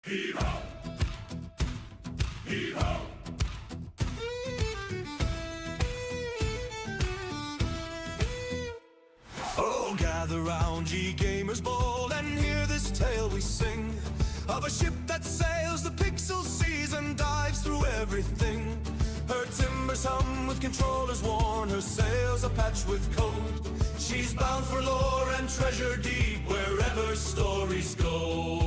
Heave-ho! Heave-ho! Oh, gather round, ye gamers bold, and hear this tale we sing of a ship that sails the pixel seas and dives through everything. Her timbers hum with controllers worn, her sails are patched with cold. She's bound for lore and treasure deep wherever stories go.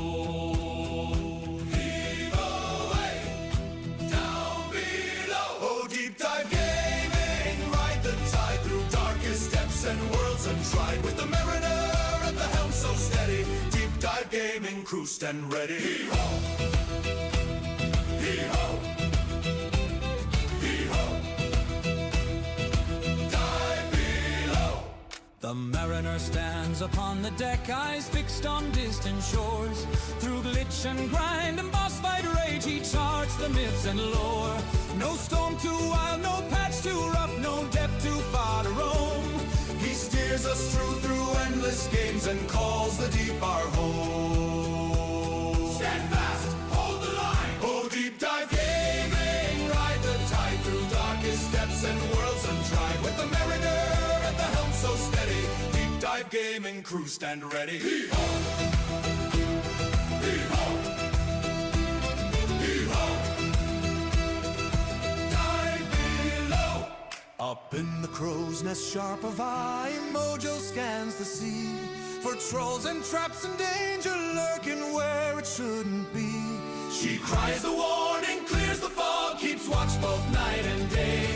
Heave away, down below. Oh, deep dive gaming, ride the tide through darkest depths and worlds untried. With the mariner at the helm so steady, deep dive gaming, crew stand ready. Heave ho, heave ho. The mariner stands upon the deck, eyes fixed on distant shores. Through glitch and grind and boss fight rage, he charts the myths and lore. No storm too wild, no patch too rough, no depth too far to roam. He steers us through endless games and calls the deep our home. Stand fast, hold the line. Oh, deep dive gaming, ride the tide through darkest depths and worlds untried. With the mariner at the helm so steady, deep dive gaming, crew stand ready. Heave ho! Heave ho! Heave ho! Dive below! Up in the crow's nest sharp of eye, Mojo scans the sea for trolls and traps and danger lurking where it shouldn't be. She cries the warning, clears the fog, keeps watch both night and day.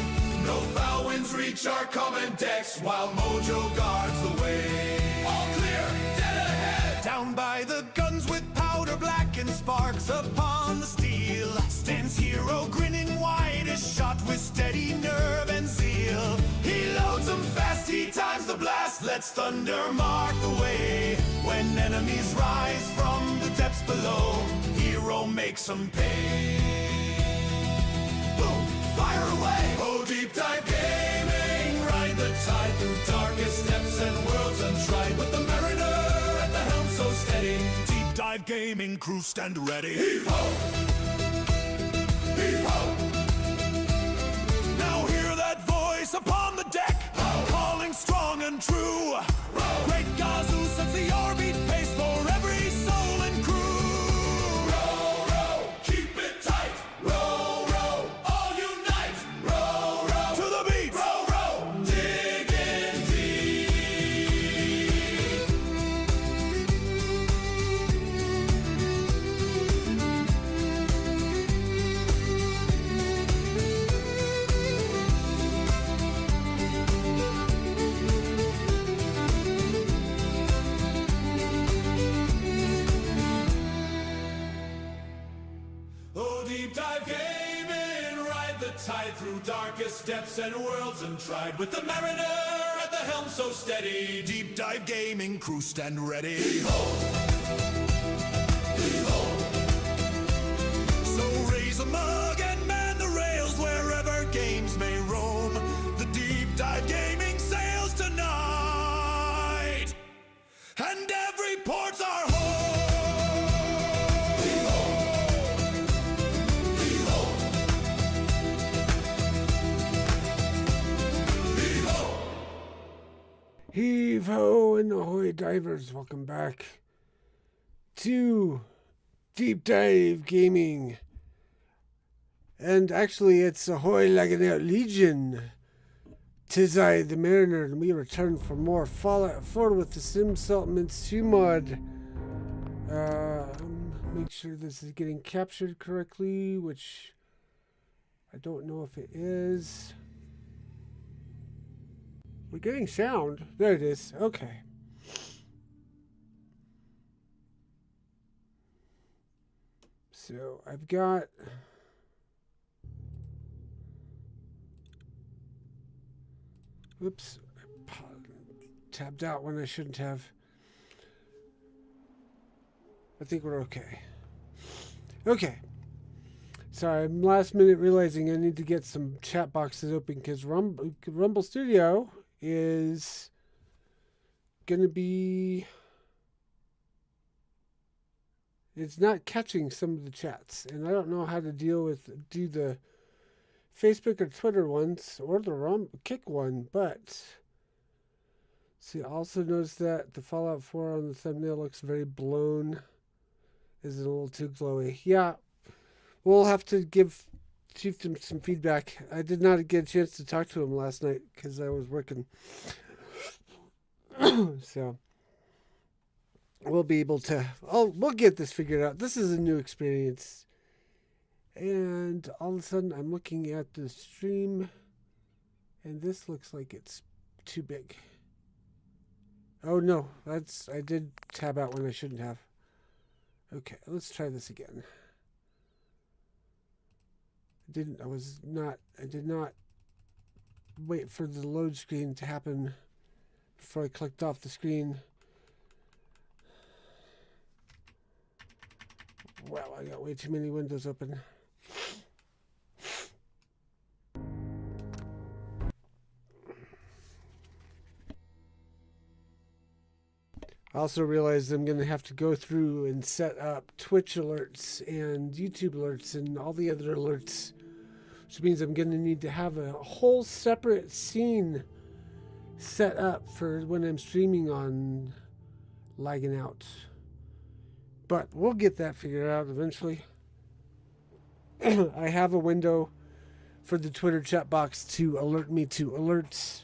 No foul winds reach our common decks while Mojo guards the way. All clear, dead ahead. Down by the guns with powder black and sparks upon the steel stands Hero grinning wide as shot with steady nerve and zeal. He loads them fast, he times the blast, lets thunder mark the way. When enemies rise from the depths below, Hero makes them pay. Boom, fire away! Oh, deep dive gaming, ride the tide through darkest depths and worlds untried. With the mariner at the helm so steady, deep dive gaming, crew stand ready. Heave ho! Heave ho! Now hear that voice upon the deck, calling strong and true. Great Gazoo sets the orbit pace for every soul and crew. Row, row, keep it tight. Row, row, all unite. Row, row, to the beat. Row, row, dig in deep. Oh, deep dive gaming, ride the tide through darkest depths and worlds untried. With the mariner at the helm so steady, deep dive gaming, crew stand ready. Heave-ho! Heave-ho! So raise a mug and man the rails wherever games may roam. The deep dive gaming sails tonight, and every port's our home. Heave ho and ahoy divers, welcome back to Deep Dive Gaming. And actually it's ahoy lagging out Legion. 'Tis I, the Mariner, and we return for more Fallout 4 with the Sim Settlements 2 mod. Make sure this is getting captured correctly, which I don't know if it is. We're getting sound. There it is. Okay. So I've got... Oops. I tabbed out when I shouldn't have. I think we're okay. Okay. Sorry, I'm last minute realizing I need to get some chat boxes open because Rumble Studio is going to be It's not catching some of the chats, and I don't know how to do the Facebook or Twitter ones or the Kick one, but see, I also noticed that the Fallout 4 on the thumbnail looks very blown. Is it a little too glowy? Yeah, we'll have to give Chief some feedback. I did not get a chance to talk to him last night because I was working. So we'll be able to. We'll get this figured out. This is a new experience. And all of a sudden, I'm looking at the stream, and this looks like it's too big. Oh no, I did tab out when I shouldn't have. Okay, let's try this again. I did not wait for the load screen to happen before I clicked off the screen. Wow, I got way too many windows open. I also realized I'm going to have to go through and set up Twitch alerts and YouTube alerts and all the other alerts, which means I'm going to need to have a whole separate scene set up for when I'm streaming on Lagging Out. But we'll get that figured out eventually. I have a window for the Twitter chat box to alert me to alerts.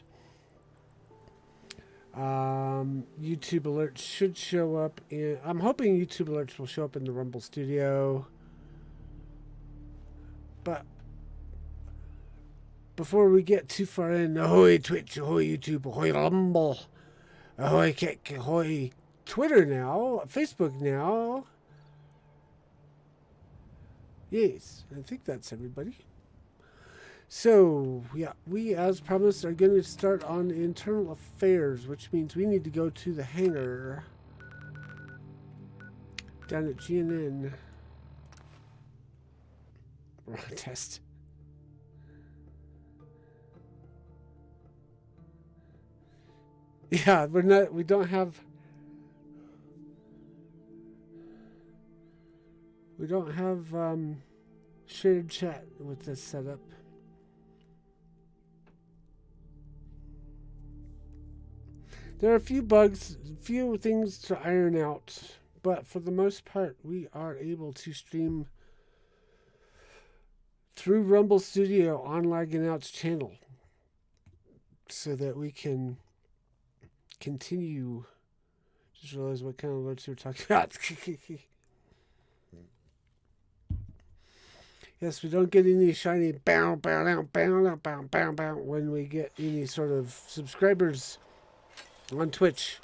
YouTube alerts should show up I'm hoping YouTube alerts will show up in the Rumble Studio. But before we get too far in, ahoy Twitch, ahoy YouTube, ahoy Rumble, ahoy Kick, ahoy Twitter now, Facebook now. Yes, I think that's everybody. So, yeah, we, as promised, are going to start on internal affairs, which means we need to go to the hangar down at GNN. Wrong test. Yeah, we don't have shared chat with this setup. There are a few bugs, a few things to iron out, but for the most part, we are able to stream through Rumble Studio on Lagging Out's channel so that we can continue. Just realize what kind of alerts we're talking about. Yes, we don't get any shiny bow, bow, down, bow, down, bow, bow, bow when we get any sort of subscribers on Twitch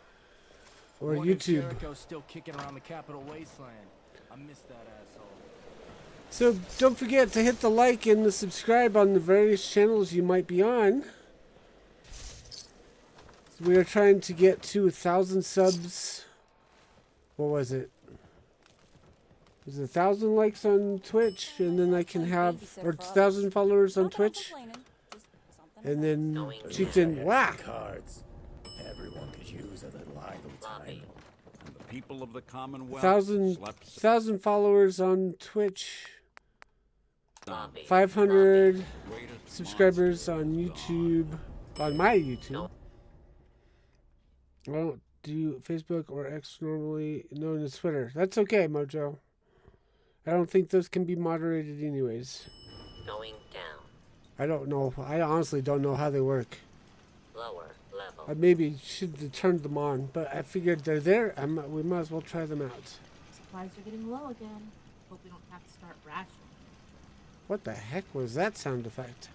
or YouTube. Jericho's still kicking around the Capitol Wasteland. I miss that asshole. So don't forget to hit the like and the subscribe on the various channels you might be on. So we are trying to get to 1,000 subs. What was it? It was 1,000 likes on Twitch, and then I can have, or 1,000 followers on Twitch, and then Chieftain, wow. Cards. Everyone could use a little idle time. And the people of the Commonwealth 1,000 followers on Twitch, 500 subscribers on YouTube, on my YouTube. I don't do Facebook or X normally, known as Twitter. That's okay, Mojo. I don't think those can be moderated anyways. Going down. I don't know. I honestly don't know how they work. Lower level. I maybe should have turned them on, but I figured they're there. We might as well try them out. Supplies are getting low again. Hope we don't have to start rationing. What the heck was that sound effect?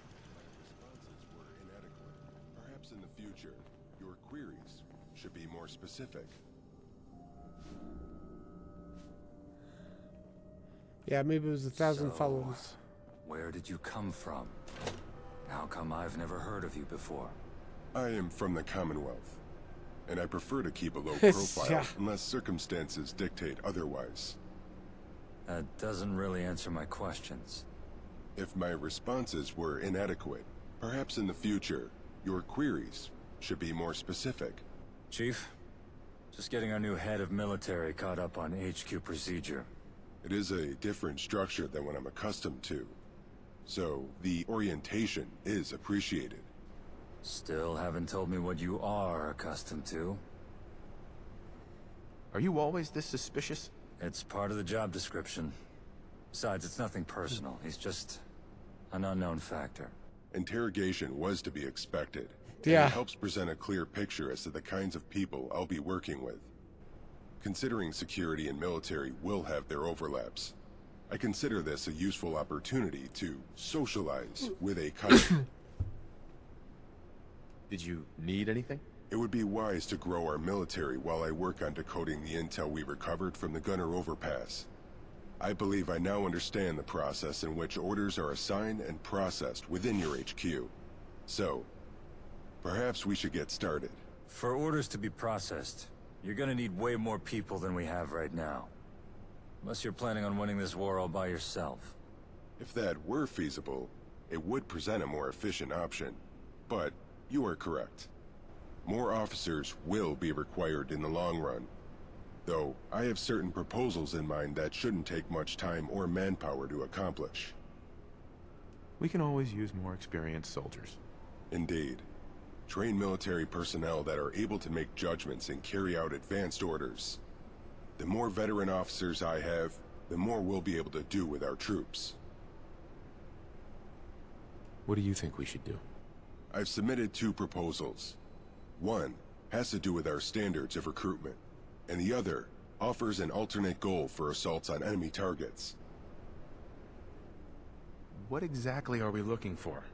Responses were inadequate. Perhaps in the future, your queries should be more specific. Yeah, maybe it was 1,000 followers. Where did you come from? How come I've never heard of you before? I am from the Commonwealth, and I prefer to keep a low Yes, profile yeah. unless circumstances dictate otherwise. That doesn't really answer my questions. If my responses were inadequate, perhaps in the future, your queries should be more specific. Chief, just getting our new head of military caught up on HQ procedure. It is a different structure than what I'm accustomed to, so the orientation is appreciated. Still haven't told me what you are accustomed to. Are you always this suspicious? It's part of the job description. Besides, it's nothing personal. He's just an unknown factor. Interrogation was to be expected. Yeah. And it helps present a clear picture as to the kinds of people I'll be working with. Considering security and military will have their overlaps, I consider this a useful opportunity to socialize with a country. Did you need anything? It would be wise to grow our military while I work on decoding the intel we recovered from the Gunner overpass. I believe I now understand the process in which orders are assigned and processed within your HQ. So, perhaps we should get started. For orders to be processed, you're gonna need way more people than we have right now. Unless you're planning on winning this war all by yourself. If that were feasible, it would present a more efficient option. But you are correct. More officers will be required in the long run. Though, I have certain proposals in mind that shouldn't take much time or manpower to accomplish. We can always use more experienced soldiers. Indeed. Trained military personnel that are able to make judgments and carry out advanced orders. The more veteran officers I have, the more we'll be able to do with our troops. What do you think we should do? I've submitted 2 proposals. One has to do with our standards of recruitment, and the other offers an alternate goal for assaults on enemy targets. What exactly are we looking for?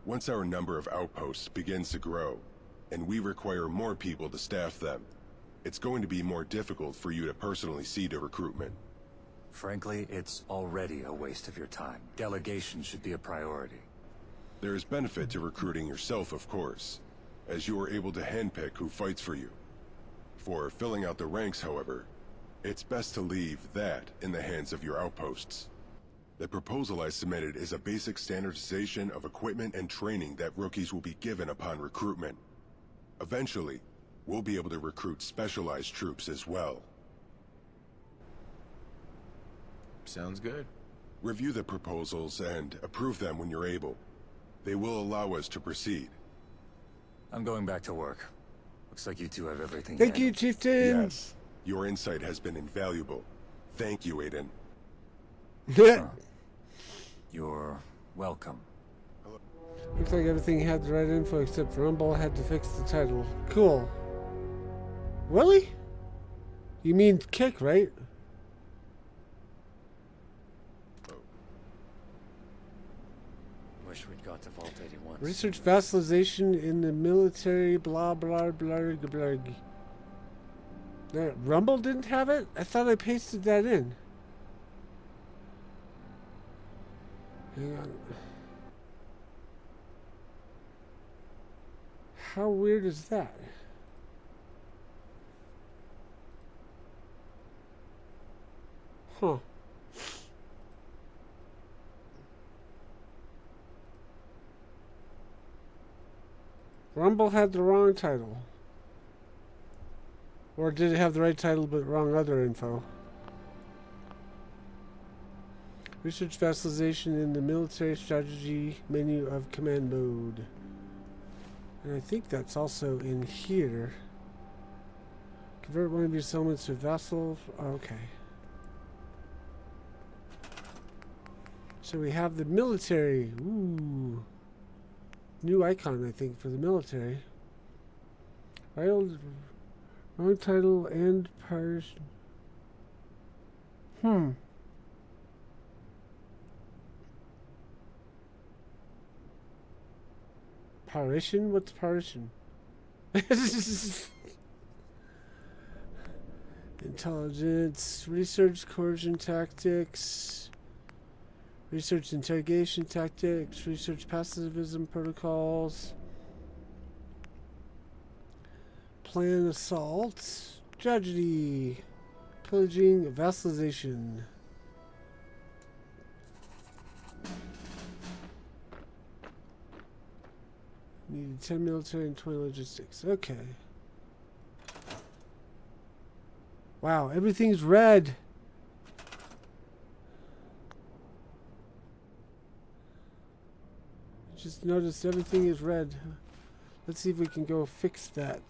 Once our number of outposts begins to grow, and we require more people to staff them, it's going to be more difficult for you to personally see to recruitment. Frankly, it's already a waste of your time. Delegation should be a priority. There is benefit to recruiting yourself, of course, as you are able to handpick who fights for you. For filling out the ranks, however, it's best to leave that in the hands of your outposts. The proposal I submitted is a basic standardization of equipment and training that rookies will be given upon recruitment. Eventually, we'll be able to recruit specialized troops as well. Sounds good. Review the proposals and approve them when you're able. They will allow us to proceed. I'm going back to work. Looks like you two have everything Thank you, handled. Chieftain. Yes, your insight has been invaluable. Thank you, Aiden. You're welcome. Looks like everything had the right info except Rumble had to fix the title. Cool. Really? You mean kick, right? Wish we'd got to Vault 81. Research vassalization in the military, blah, blah, blah, blah, blah. Rumble didn't have it? I thought I pasted that in. Hang on. How weird is that? Huh. Rumble had the wrong title. Or did it have the right title but wrong other info? Research vassalization in the military strategy menu of command mode. And I think that's also in here. Convert one of your settlements to vassal. Okay. So we have the military. Ooh. New icon, I think, for the military. Wrong title and partition. Partition? What's partition? Intelligence, research, coercion tactics, research interrogation tactics, research pacifism protocols, plan assault, tragedy, pillaging, vassalization. Needed 10 military and 20 logistics. Okay. Wow, everything's red. just noticed everything is red. Let's see if we can go fix that.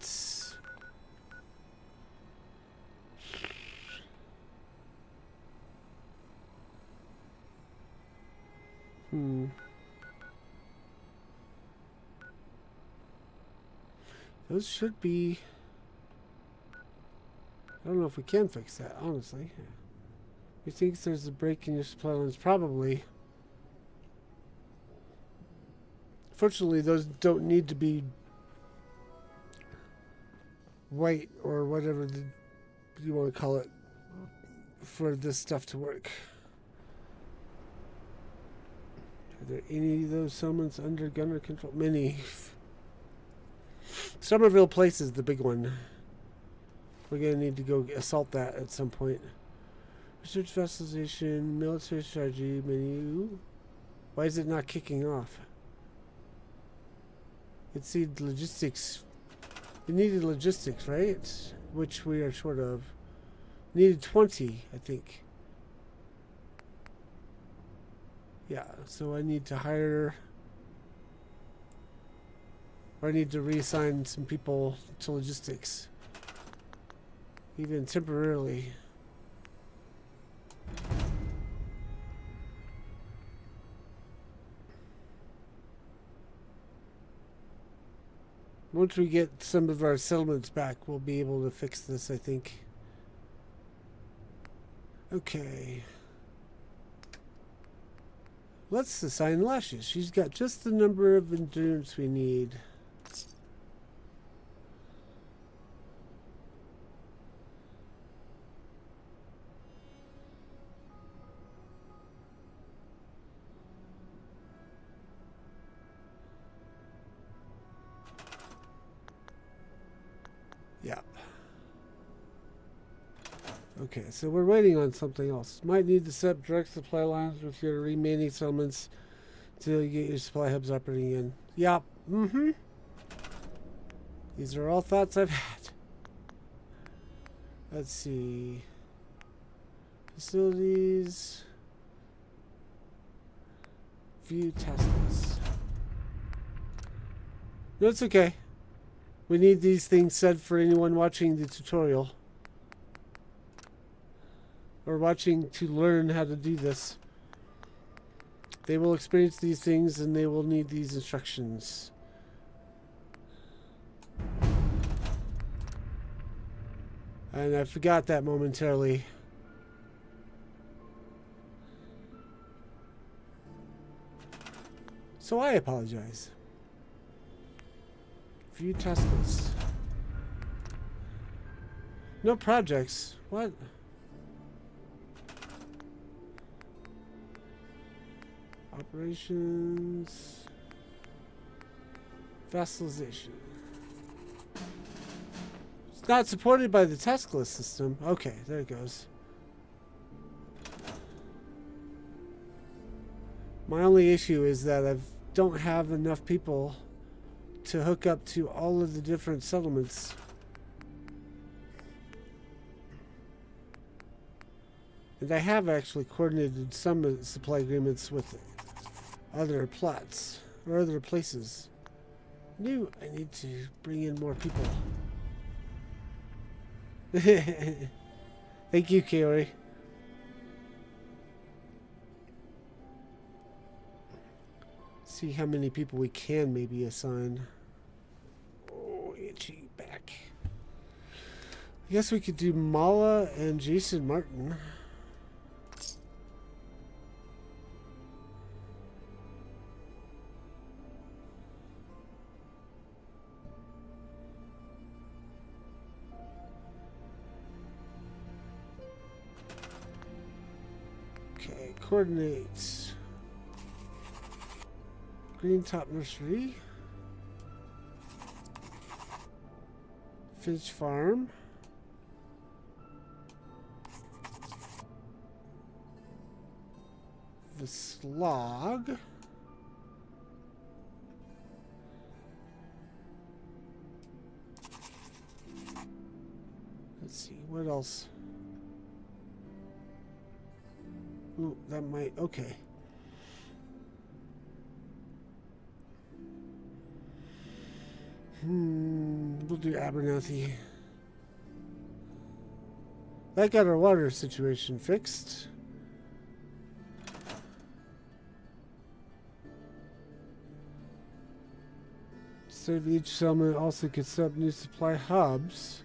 Those should be... I don't know if we can fix that, honestly. You think there's a break in your supply lines? Probably. Fortunately, those don't need to be white or whatever you want to call it for this stuff to work. Are there any of those settlements under gunner control? Many. Somerville Place is the big one. We're going to need to go assault that at some point. Research vassalization, military strategy menu. Why is it not kicking off? It said logistics. It needed logistics, right? Which we are short of. Needed 20, I think. Yeah, so I need to hire... Or I need to reassign some people to logistics. Even temporarily. Once we get some of our settlements back, we'll be able to fix this, I think. Okay. Let's assign Lashes. She's got just the number of endurance we need. Yeah. Okay, so we're waiting on something else. Might need to set up direct supply lines with your remaining settlements until you get your supply hubs operating again. Yep. Mm-hmm. These are all thoughts I've had. Let's see. Facilities. View task list. No, it's okay. We need these things said for anyone watching the tutorial. Or watching to learn how to do this. They will experience these things and they will need these instructions. And I forgot that momentarily. So I apologize. View task list. No projects. What? Operations. Vassalization. It's not supported by the task list system. Okay, there it goes. My only issue is that I don't have enough people to hook up to all of the different settlements. And I have actually coordinated some supply agreements with other plots or other places. I need to bring in more people. Thank you, Kaori. See how many people we can maybe assign. Oh, itchy back. I guess we could do Mala and Jason Martin. Okay, coordinates. Green Top Nursery. Finch Farm. The Slog. Let's see, what else? Ooh, that might, okay. We'll do Abernathy. That got our water situation fixed. Serve each settlement also could set up new supply hubs.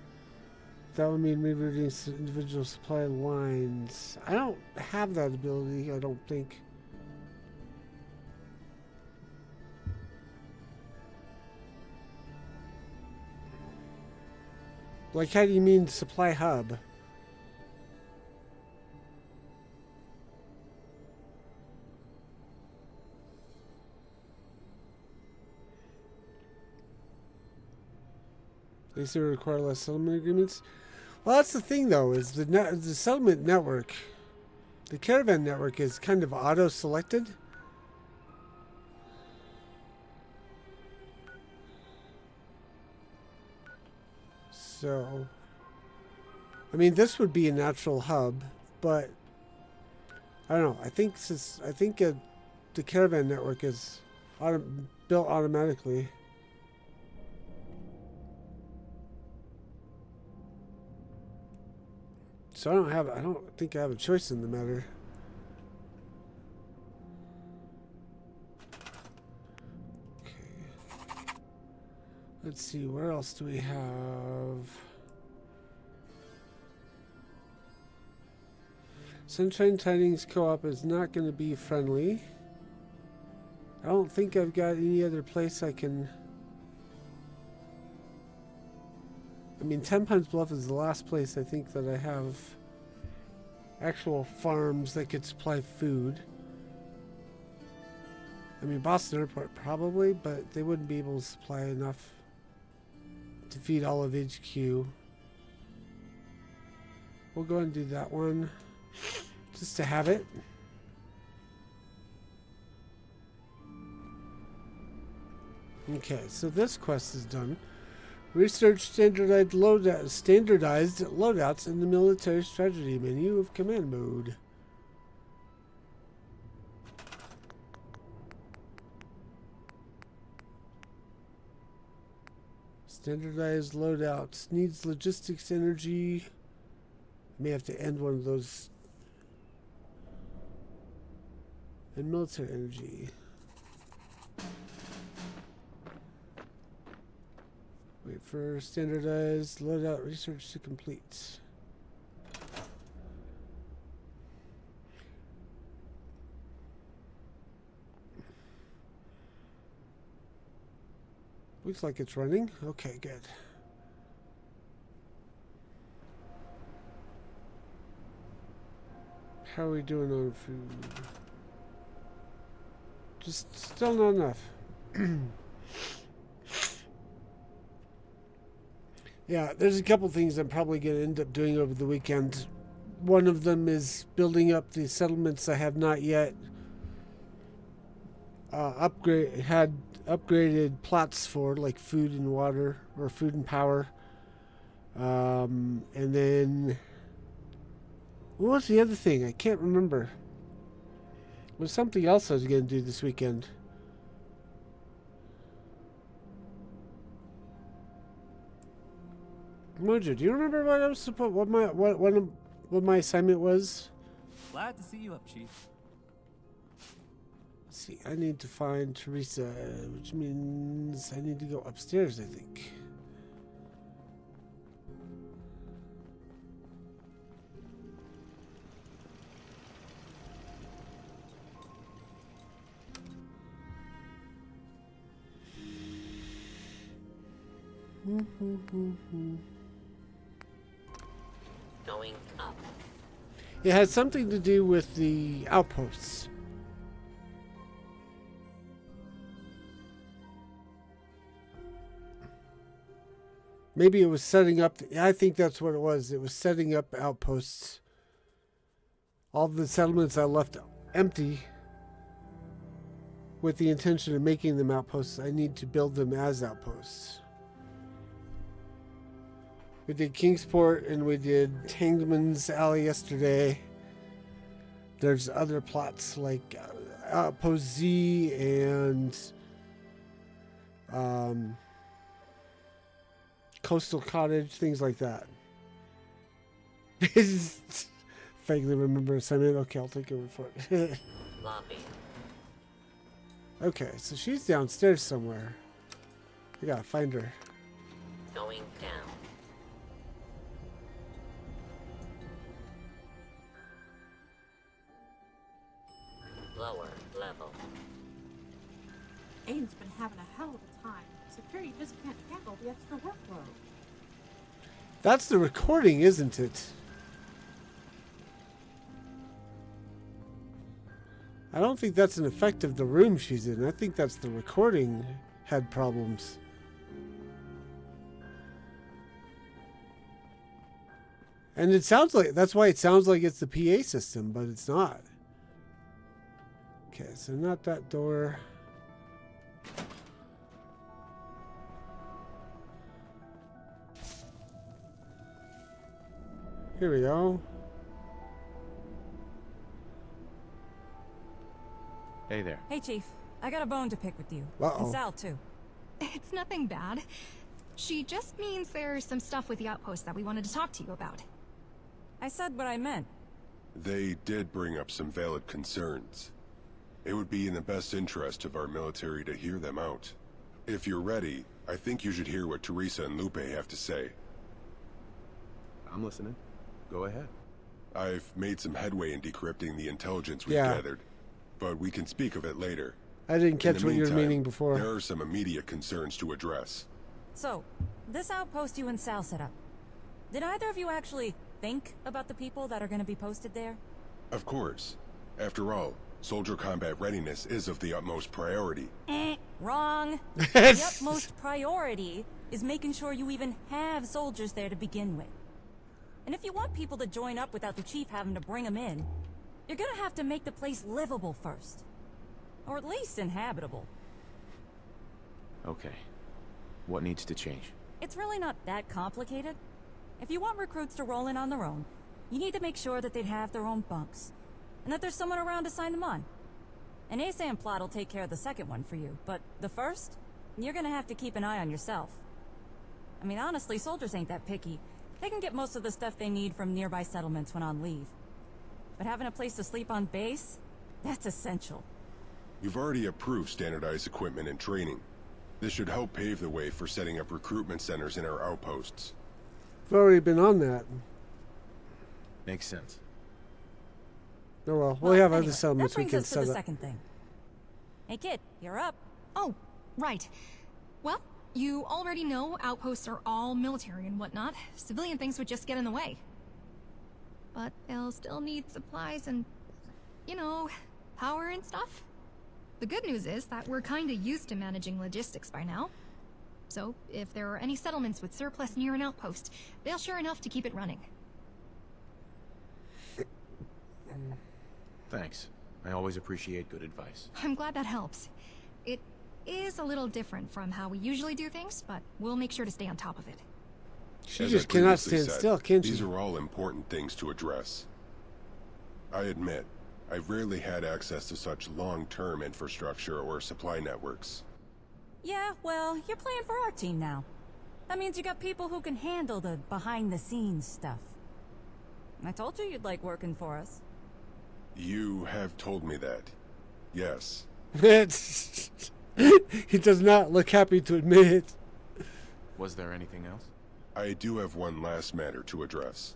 That would mean rerouting individual supply lines. I don't have that ability, I don't think. Like, how do you mean supply hub? They say require less settlement agreements. Well, that's the thing, though, is the settlement network, the caravan network, is kind of auto-selected. So, I mean, this would be a natural hub, but I don't know. I think the caravan network is built automatically. So I don't think I have a choice in the matter. Okay. Let's see, where else do we have? Sunshine Tidings Co-op is not going to be friendly. I don't think I've got any other place I can... I mean, 10 Pines Bluff is the last place I think that I have actual farms that could supply food. I mean, Boston Airport probably, but they wouldn't be able to supply enough to feed all of HQ. We'll go and do that one just to have it. Okay, so this quest is done. Research standardized loadouts in the military strategy menu of command mode. Standardized loadouts needs logistics energy. I may have to end one of those. And military energy. Wait for standardized loadout research to complete. Looks like it's running. Okay, good. How are we doing on food? Just still not enough. Yeah, there's a couple things I'm probably going to end up doing over the weekend. One of them is building up the settlements I have not yet upgraded plots for, like food and water, or food and power. And then, what was the other thing? I can't remember. It was something else I was going to do this weekend. Mojo, do you remember what I was supposed, what my assignment was? Glad to see you up, Chief. Let's see, I need to find Teresa, which means I need to go upstairs, I think. Going up. It had something to do with the outposts. Maybe it was setting up... I think that's what it was. It was setting up outposts. All the settlements I left empty with the intention of making them outposts. I need to build them as outposts. We did Kingsport and we did Hangman's Alley yesterday. There's other plots like Outpost Z and coastal cottage, things like that. Vaguely remember assignment. Okay, I'll take over for it. Lobby. Okay, so she's downstairs somewhere. I gotta find her. Going down. Lower level. Aiden's been having a hell of a time. Security just can't handle the extra workload. That's the recording, isn't it? I don't think that's an effect of the room she's in. I think that's the recording had problems. And it sounds like, that's why it sounds like it's the PA system, but it's not. Okay, so not that door. Here we go. Hey there. Hey, Chief. I got a bone to pick with you. Uh-oh. And Sal, too. It's nothing bad. She just means there's some stuff with the outpost that we wanted to talk to you about. I said what I meant. They did bring up some valid concerns. It would be in the best interest of our military to hear them out. If you're ready, I think you should hear what Teresa and Lupe have to say. I'm listening. Go ahead. I've made some headway in decrypting the intelligence we've Yeah. gathered, but we can speak of it later. I didn't In catch the what you were meantime, meaning before. There are some immediate concerns to address. So, this outpost you and Sal set up. Did either of you actually think about the people that are going to be posted there? Of course. After all, soldier combat readiness is of the utmost priority. Wrong. The utmost priority is making sure you even have soldiers there to begin with. And if you want people to join up without the chief having to bring them in, you're gonna have to make the place livable first. Or at least inhabitable. Okay. What needs to change? It's really not that complicated. If you want recruits to roll in on their own, you need to make sure that they'd have their own bunks. And that there's someone around to sign them on. An ASAM plot will take care of the second one for you, but the first, you're gonna have to keep an eye on yourself. I mean, honestly, soldiers ain't that picky. They can get most of the stuff they need from nearby settlements when on leave. But having a place to sleep on base, that's essential. You've already approved standardized equipment and training. This should help pave the way for setting up recruitment centers in our outposts. I've already been on that. Makes sense. Oh well, we have anyway, other settlements that we brings can us to set the up. second thing. Hey kid, you're up. Oh, right. Well, you already know outposts are all military and whatnot. Civilian things would just get in the way. But they'll still need supplies and, you know, power and stuff. The good news is that we're kinda used to managing logistics by now. So, if there are any settlements with surplus near an outpost, they'll share enough to keep it running. Thanks. I always appreciate good advice. I'm glad that helps. It is a little different from how we usually do things, but we'll make sure to stay on top of it. She As just I cannot previously stand said, still, can she? These are all important things to address. I admit, I've rarely had access to such long-term infrastructure or supply networks. Yeah, well, you're playing for our team now. That means you got people who can handle the behind-the-scenes stuff. I told you you'd like working for us. You have told me that. Yes. He does not look happy to admit it. Was there anything else? I do have one last matter to address.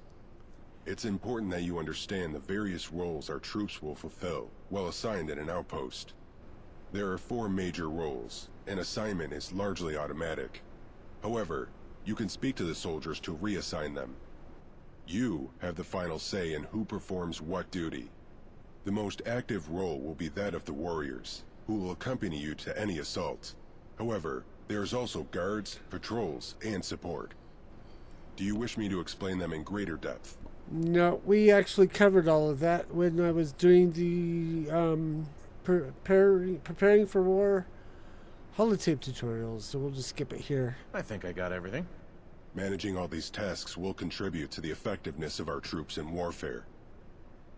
It's important that you understand the various roles our troops will fulfill while assigned in an outpost. There are 4 major roles, and assignment is largely automatic. However, you can speak to the soldiers to reassign them. You have the final say in who performs what duty. The most active role will be that of the warriors, who will accompany you to any assault. However, there's also guards, patrols, and support. Do you wish me to explain them in greater depth? No, we actually covered all of that when I was doing the preparing for war holotape tutorials, so we'll just skip it here. I think I got everything. Managing all these tasks will contribute to the effectiveness of our troops in warfare.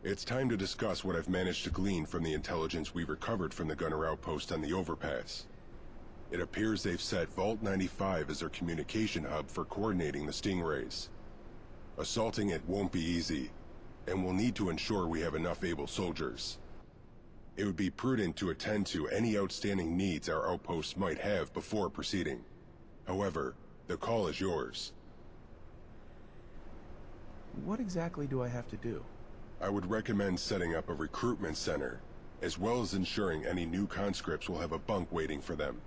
It's time to discuss what I've managed to glean from the intelligence we recovered from the gunner outpost on the overpass. It appears they've set Vault 95 as their communication hub for coordinating the Stingrays. Assaulting it won't be easy, and we'll need to ensure we have enough able soldiers. It would be prudent to attend to any outstanding needs our outposts might have before proceeding. However, the call is yours. What exactly do I have to do? I would recommend setting up a recruitment center, as well as ensuring any new conscripts will have a bunk waiting for them.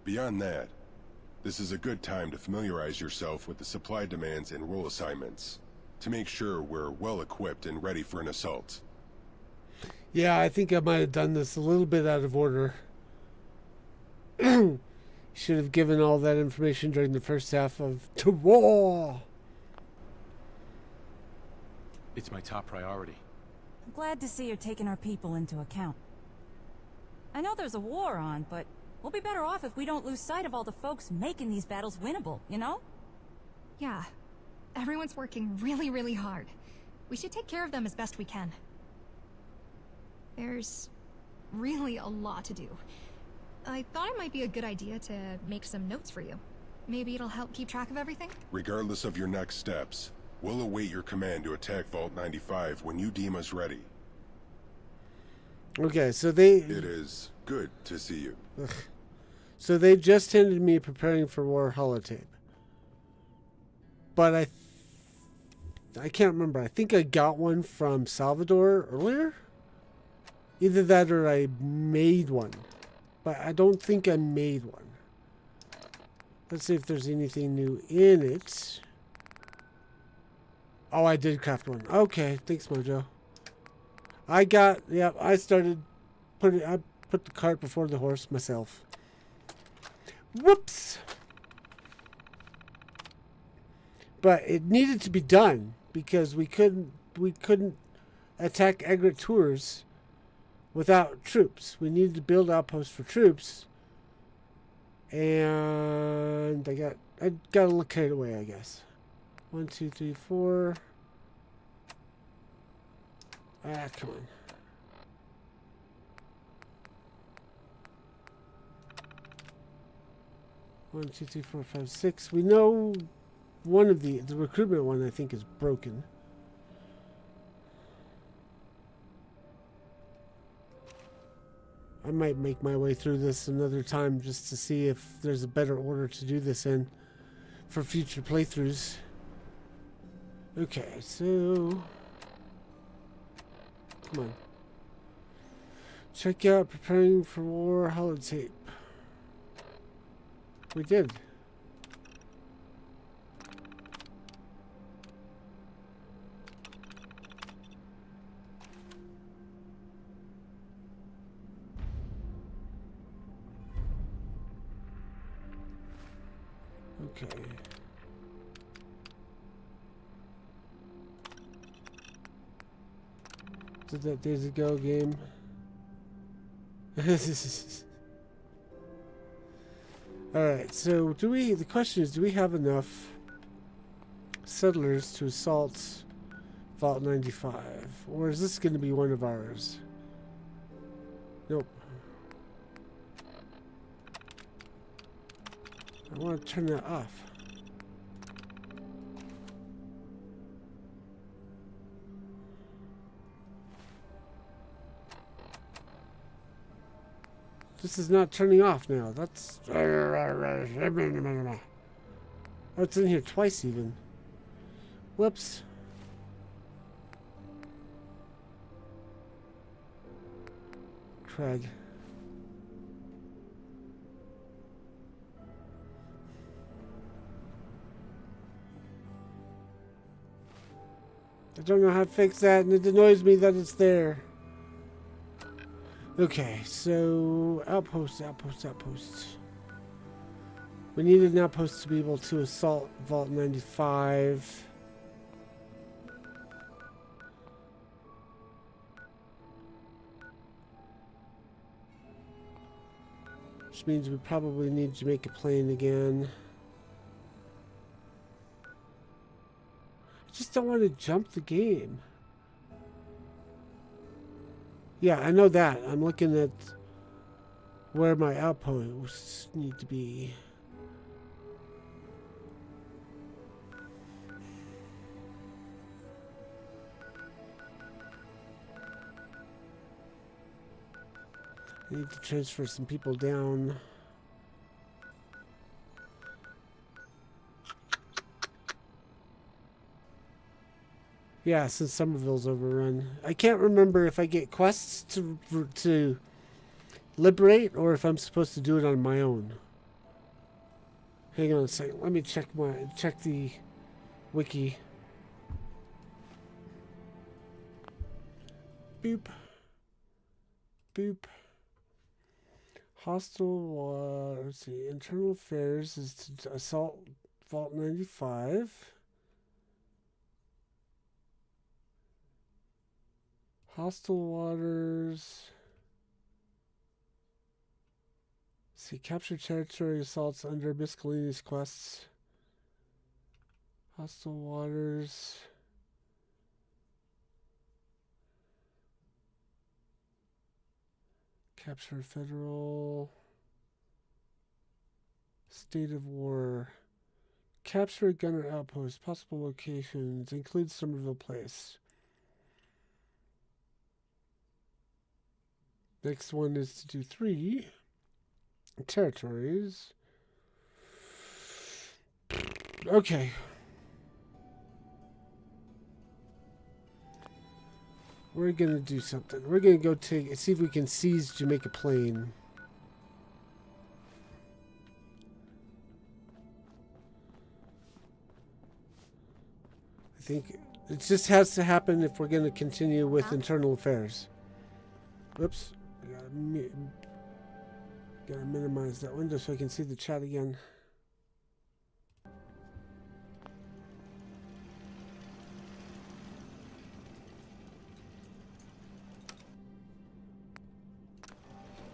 Beyond that, this is a good time to familiarize yourself with the supply demands and role assignments, to make sure we're well equipped and ready for an assault. Yeah, I think I might have done this a little bit out of order. Should have given all that information during the first half of the war. It's my top priority. I'm glad to see you're taking our people into account. I know there's a war on, but we'll be better off if we don't lose sight of all the folks making these battles winnable, you know? Yeah. Everyone's working really, really hard. We should take care of them as best we can. There's really a lot to do. I thought it might be a good idea to make some notes for you. Maybe it'll help keep track of everything? Regardless of your next steps, we'll await your command to attack Vault 95 when you deem us ready. Okay, so they... It is good to see you. Ugh. So they just handed me preparing for war holotape. But I can't remember. I think I got one from Salvador earlier. Either that or I made one. But I don't think I made one. Let's see if there's anything new in it. Oh, I did craft one. Okay, thanks, Mojo. I put the cart before the horse myself. Whoops! But it needed to be done because we couldn't attack Egret Tours without troops. We needed to build outposts for troops. And I got a little carried away, I guess. 1, 2, 3, 4. Ah, come on. One, 2, 3, 4, 5, 6. We know one of the recruitment one I think is broken. I might make my way through this another time just to see if there's a better order to do this in for future playthroughs. Okay, so come on. Check out preparing for war holotape. We did. Okay. Did that days ago game. Alright, so the question is, do we have enough settlers to assault Vault 95? Or is this going to be one of ours? Nope. I want to turn that off. This is not turning off now. That's... Oh, it's in here twice even. Whoops. Crud. I don't know how to fix that, and it annoys me that it's there. Okay, so outposts. We needed an outpost to be able to assault Vault 95. Which means we probably need to make a plane again. I just don't want to jump the game. Yeah, I know that. I'm looking at where my outposts need to be. I need to transfer some people down. Yeah, since Somerville's overrun. I can't remember if I get quests to liberate or if I'm supposed to do it on my own. Hang on a second. Let me check the wiki. Boop. Boop. Hostile, let's see, internal affairs is to assault Vault 95. Hostile waters. See, capture territory assaults under miscellaneous quests. Hostile waters. Capture federal. State of war. Capture a gunner outpost. Possible locations. Include Somerville Place. Next one is to do 3 territories. Okay. We're gonna do something. We're gonna go see if we can seize Jamaica Plain. I think it just has to happen if we're gonna continue with internal affairs. Whoops. I gotta minimize that window so I can see the chat again.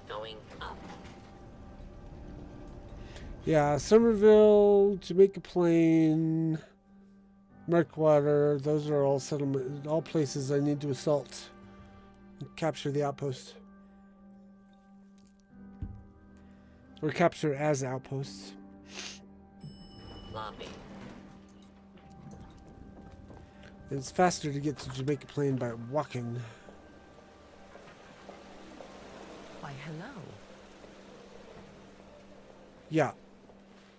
Going up. Yeah, Somerville, Jamaica Plain, Markwater, those are all all places I need to assault and capture the outpost. Or capture as outposts. Lobby. It's faster to get to Jamaica Plain by walking. Why, hello. Yeah.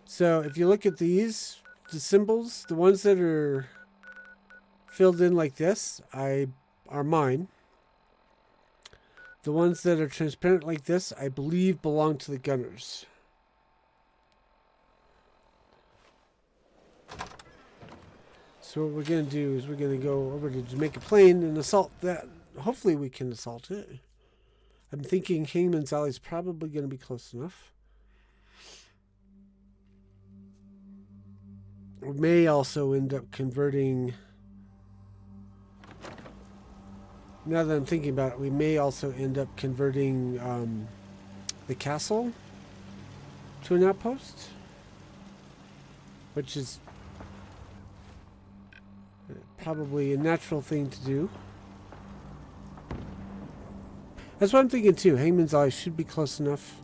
So if you look at these, the symbols, the ones that are filled in like this, are mine. The ones that are transparent like this, I believe belong to the gunners. So what we're going to do is we're going to go over to Jamaica Plain and assault that. Hopefully we can assault it. I'm thinking Hangman's Alley is probably going to be close enough. We may also end up converting... Now that I'm thinking about it, we may also end up converting the castle to an outpost, which is probably a natural thing to do. That's what I'm thinking too. Hangman's Eye should be close enough.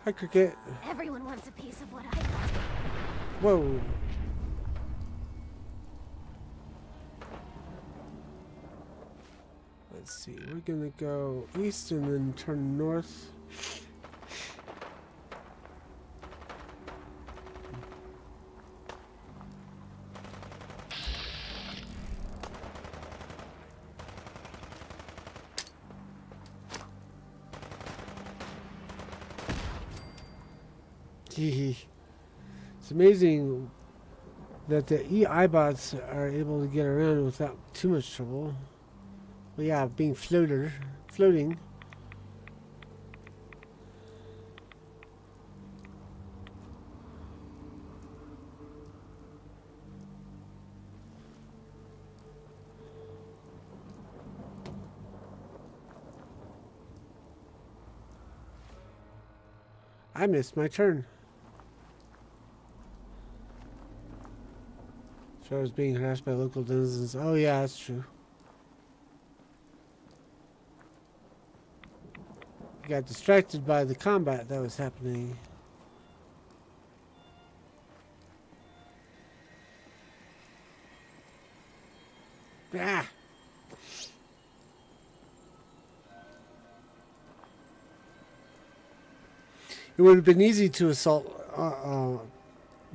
Hi, Cricket. Everyone wants a piece of what I got. Whoa. Let's see, we're gonna go east and then turn north. It's amazing that the iBots are able to get around without too much trouble. Well, yeah, being floating. I missed my turn. So I was being harassed by local denizens. Oh yeah, that's true. got distracted by the combat that was happening. Ah! It would have been easy to assault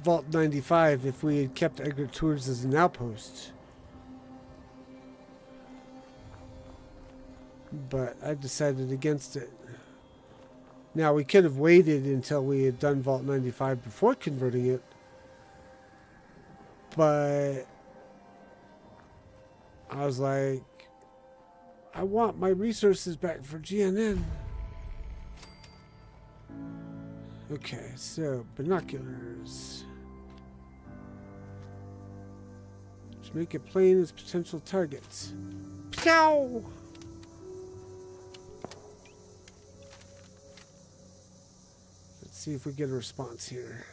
Vault 95 if we had kept Edgar Tours as an outpost. But I decided against it. Now, we could have waited until we had done Vault 95 before converting it. But I was like, I want my resources back for GNN. Okay, so binoculars. Just make it plain as potential targets. Pow! Let's see if we get a response here.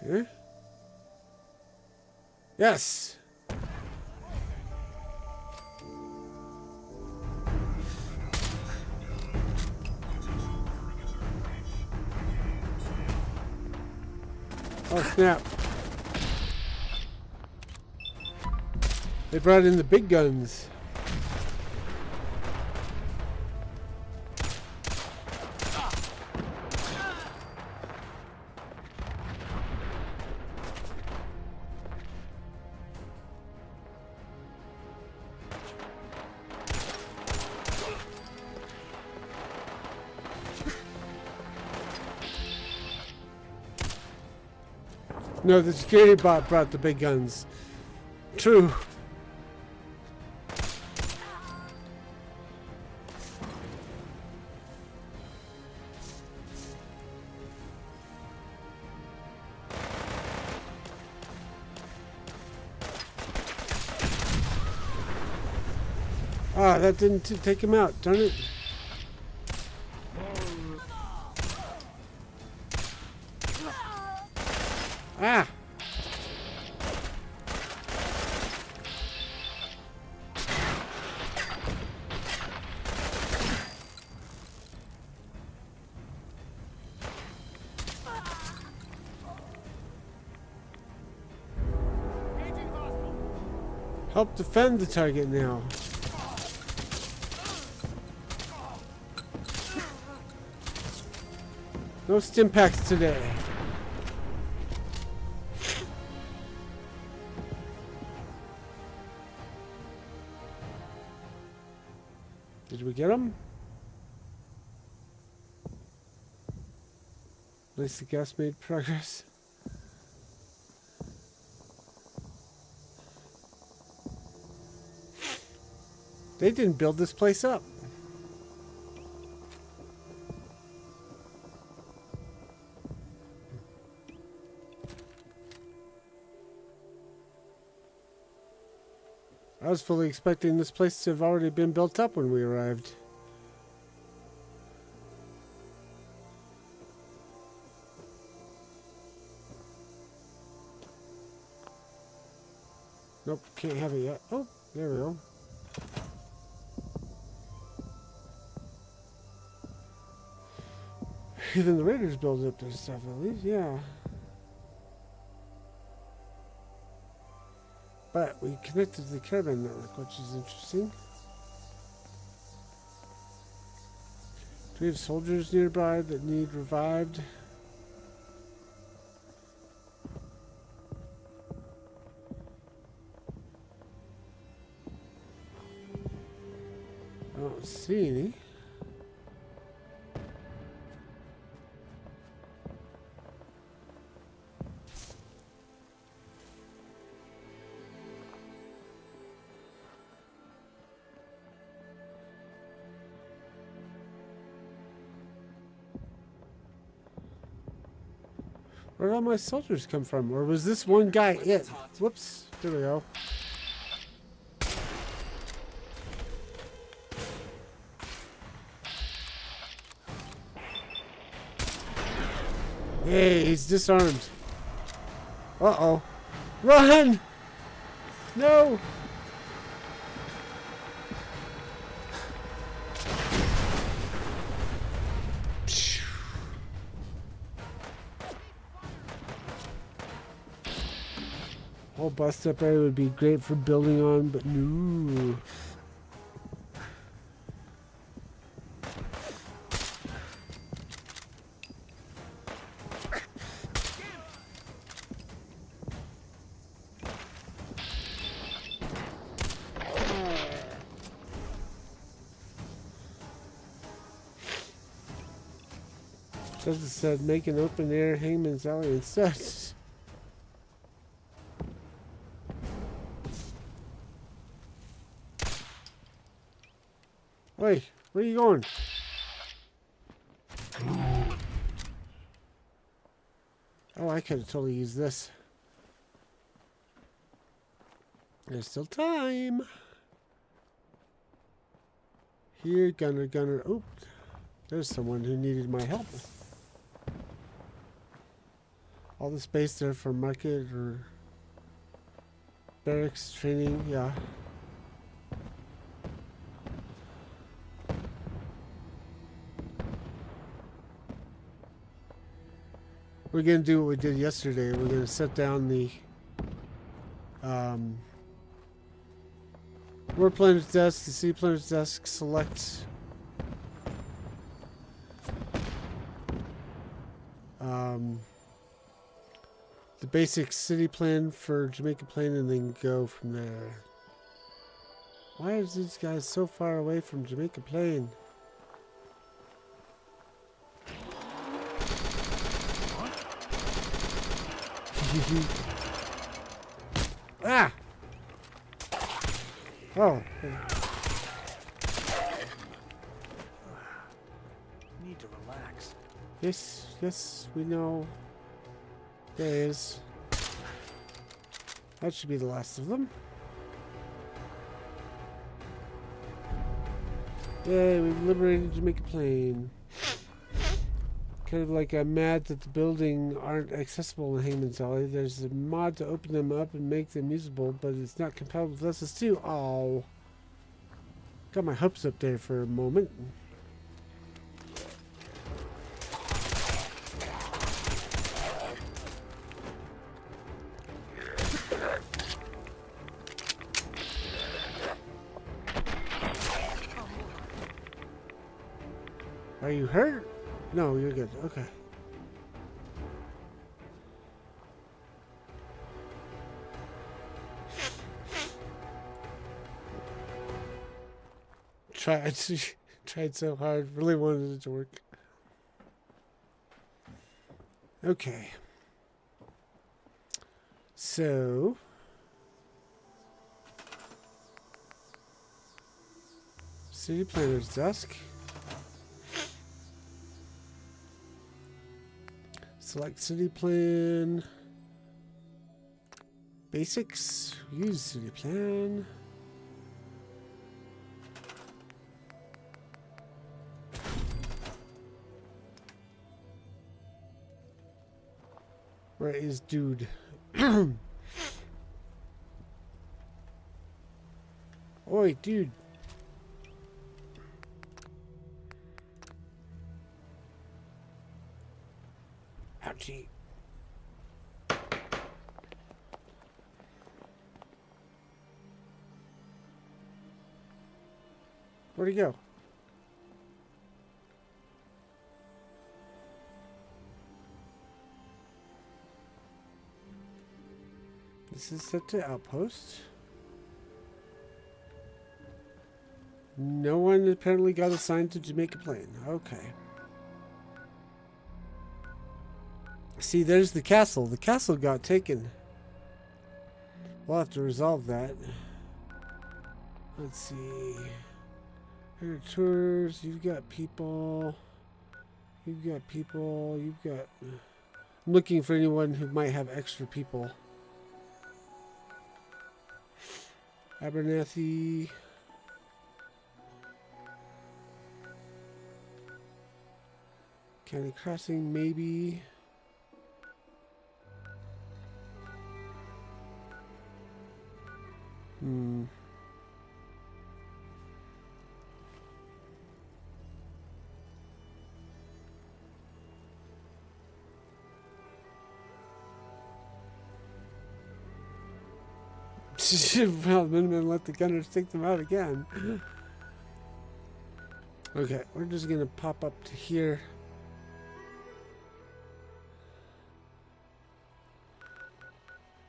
Huh? Yes! Oh snap. They brought in the big guns. No, the security bot brought the big guns. True. Ah, that didn't take him out. Darn it. Ah! Help defend the target now. No stim packs today. Did we get them? At least the gas made progress. They didn't build this place up. I was fully expecting this place to have already been built up when we arrived. Nope, can't have it yet. Oh, there we go. Even the Raiders build up their stuff at least, yeah. But we connected to the caravan network, which is interesting. Do we have soldiers nearby that need revived? I don't see any. Where did all my soldiers come from? Or was this one guy it? Whoops. There we go. Hey, he's disarmed. Uh-oh. Run! No! Whole bus up area would be great for building on, but no. Just said make an open air hangman's alley instead. Wait, where are you going? Oh, I could have totally used this. There's still time. Here, gunner. Oh, there's someone who needed my help. All the space there for market or barracks training, yeah. We're going to do what we did yesterday. We're going to set down the war planner's desk, the city planner's desk, select the basic city plan for Jamaica Plain and then go from there. Why is these guys so far away from Jamaica Plain? Ah! Oh. Need to relax. Yes, we know. There is. That should be the last of them. Yay, we've liberated Jamaica Plain. Kind of like I'm mad that the building aren't accessible in Hangman's Alley. There's a mod to open them up and make them usable, but it's not compatible with SS2. Oh. Got my hopes up there for a moment. Are you hurt? No, you're good. Okay. Tried so hard. Really wanted it to work. Okay. So city planner's desk. Select city plan. Basics. Use city plan. Where is dude? Oi, dude. Ouchie. Where'd he go? This is set to outpost. No one apparently got assigned to Jamaica Plain. Okay. See, there's the castle. The castle got taken. We'll have to resolve that. Let's see. Here are tours. You've got people. You've got people. You've got... I'm looking for anyone who might have extra people. Abernathy. County Crossing, maybe. Well, Minutemen let the gunners take them out again. Okay, we're just gonna pop up to here.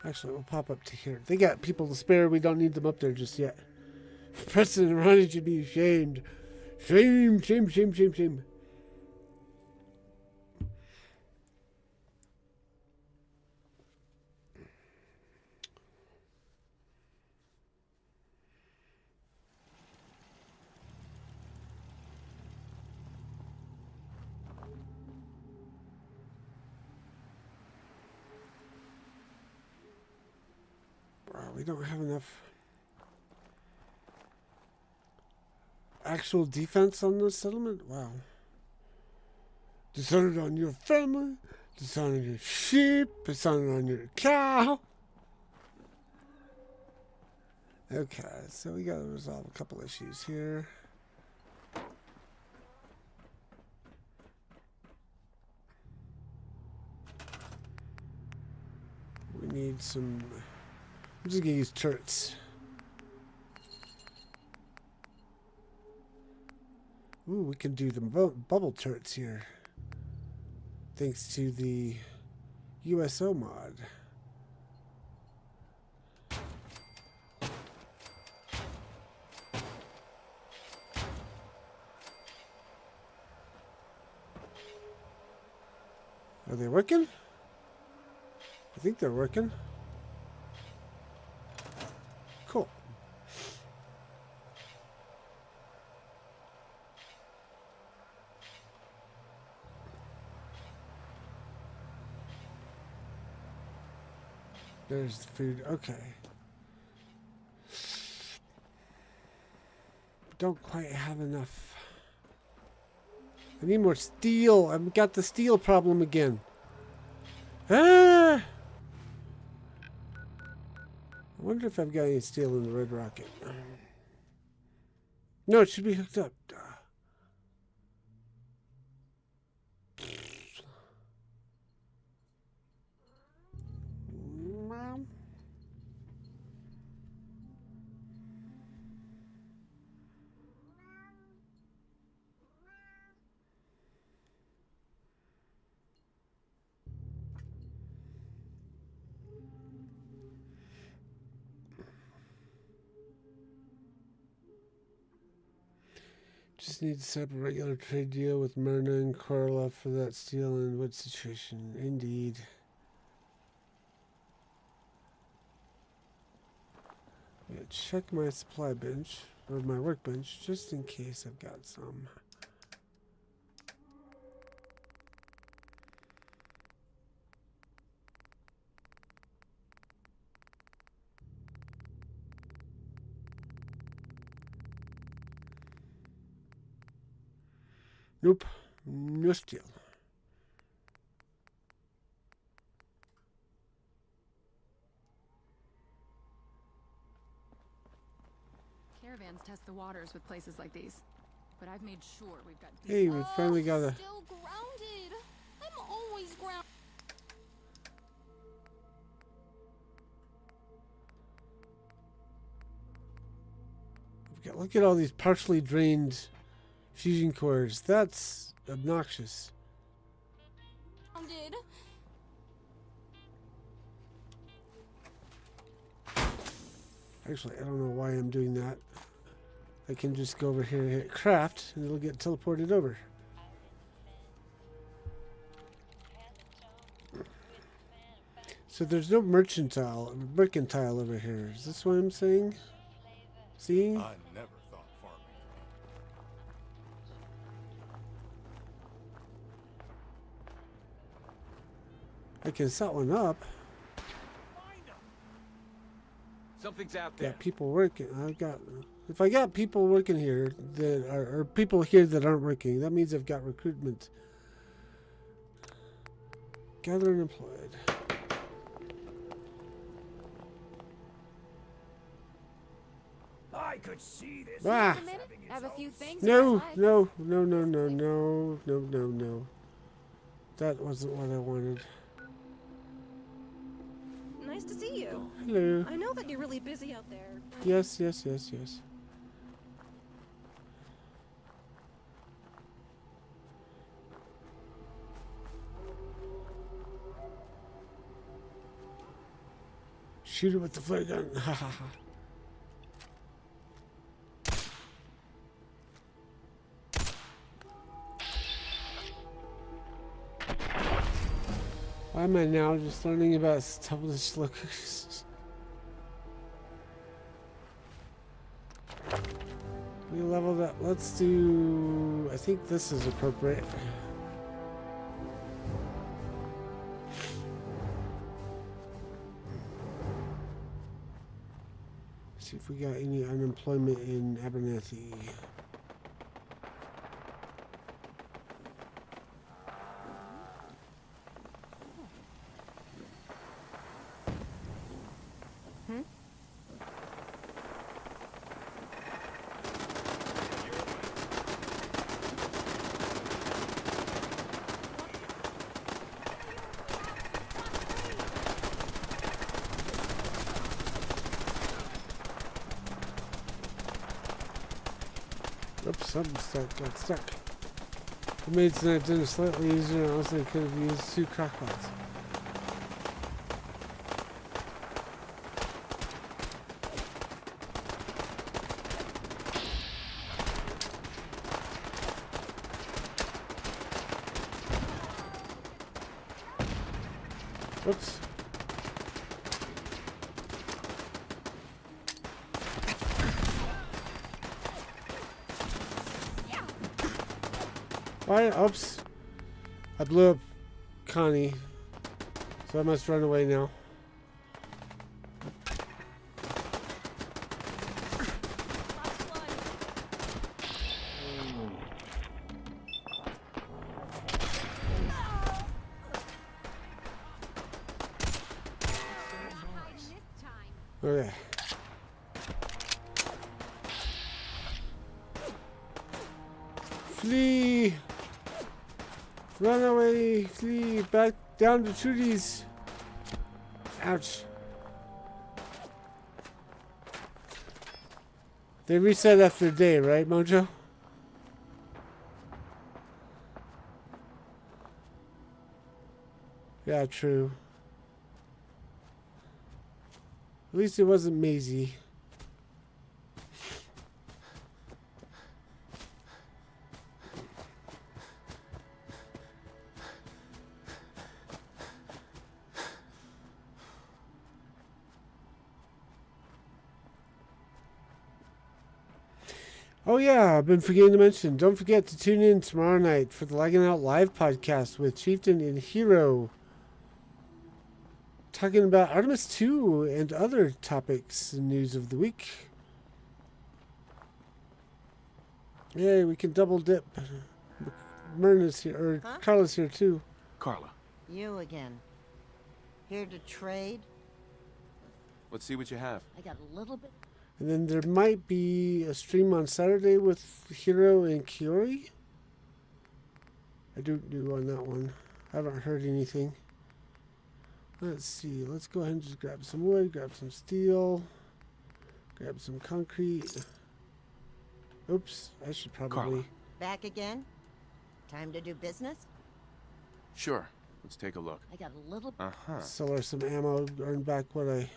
Actually, we'll pop up to here. They got people to spare. We don't need them up there just yet. Preston and Ronnie should be ashamed. Shame, shame, shame, shame, shame. We don't have enough actual defense on this settlement? Wow. Decided on your family, decided on your sheep, decided on your cow. Okay, so we gotta resolve a couple issues here. We need some... I'm just gonna use turrets. Ooh, we can do the bubble turrets here. Thanks to the USO mod. Are they working? I think they're working. Cool. There's the food. Okay. Don't quite have enough. I need more steel. I've got the steel problem again. Ah! I wonder if I've got any steel in the Red Rocket. No, it should be hooked up. Just need to set up a regular trade deal with Myrna and Corla for that steel and wood situation. Indeed. Yeah, check my supply bench, or my workbench, just in case I've got some. Nope, no steel. Caravans test the waters with places like these, but I've made sure we've got. Hey, we finally got a. Still grounded. I'm always grounded. Look at all these partially drained fusion cores. That's obnoxious. Grounded. Actually, I don't know why I'm doing that. I can just go over here and hit craft, and it'll get teleported over. So there's no mercantile over here. Is this what I'm saying? See? I never thought farming. I can set one up. Something's out there. Got people working. If I got people working here that are, or people here that aren't working, that means I've got recruitment. Gather and employed. I could see this. Ah! I have a few things. No. That wasn't what I wanted. Nice Nice to see you. Hello. I know that you're really busy out there. Yes, yes, yes, yes. Shoot it with the flare gun. Ha ha ha. Why am I now just learning about established lookers? We leveled up. Let's do... I think this is appropriate. See if we got any unemployment in Abernathy. Oops, something got stuck. It made tonight dinner slightly easier, and also could have used 2 crockpots. Whoops. Why? Oops. I blew up Connie. So I must run away now. Okay. Flee! Run away! Flee! Back down to Trudy's! Ouch. They reset after a day, right, Mojo? Yeah, true. At least it wasn't Maisie. Oh yeah, I've been forgetting to mention. Don't forget to tune in tomorrow night for the Lagging Out Live podcast with Chieftain and Hero. Talking about Artemis 2 and other topics and news of the week. Yay, we can double dip. Myrna's here, or Huh? Carla's here too. Carla, You again. Here to trade? let's see what you have. I got a little bit. And then there might be a stream on Saturday with Hiro and Kiori. I do on that one. I haven't heard anything. Let's see. Let's go ahead and just grab some wood, grab some steel, grab some concrete. Oops, I should probably... Carla. Back again? Time to do business? Sure, let's take a look. I got a little... sell her some ammo, earn back what I...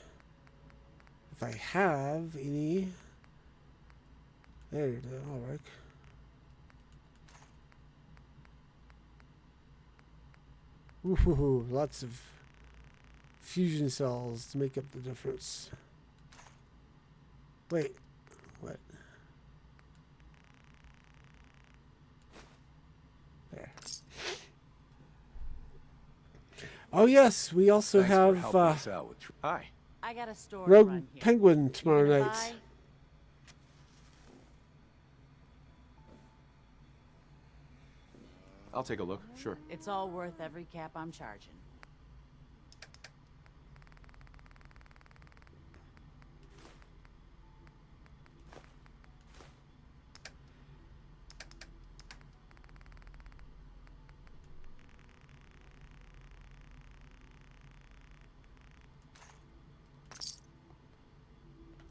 If I have any... There, that'll work. Ooh, lots of fusion cells to make up the difference. Wait, what? There. Oh yes, we also have Hi. I got a store Rogue Penguin tomorrow night. buy? I'll take a look, sure. It's all worth every cap I'm charging.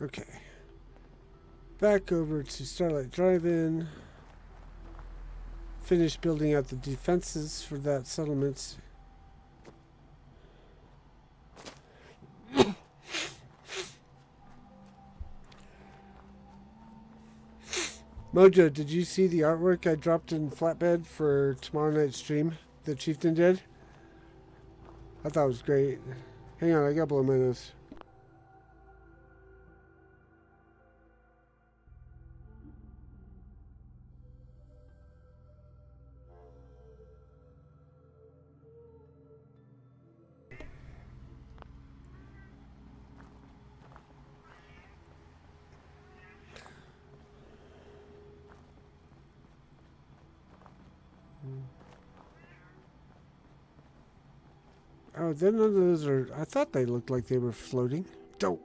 Okay. Back over to Starlight Drive-In. Finish building out the defenses for that settlement. Mojo, did you see the artwork I dropped in Flatbed for tomorrow night's stream that Chieftain did? I thought it was great. Hang on, I gotta blow my nose. Oh, then none of those are... I thought they looked like they were floating. Don't.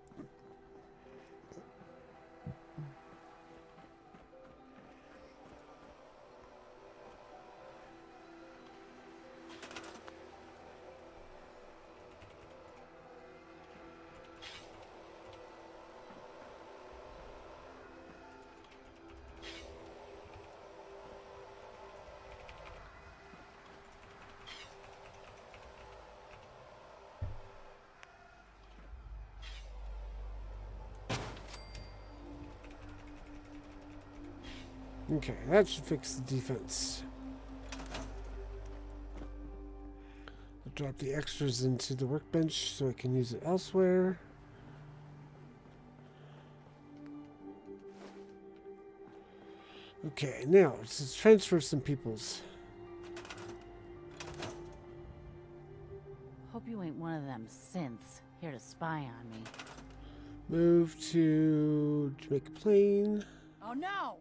Okay, that should fix the defense. I'll drop the extras into the workbench so I can use it elsewhere. Okay, now let's transfer some peoples. Hope you ain't one of them synths here to spy on me. Move to Jamaica Plain. Oh no!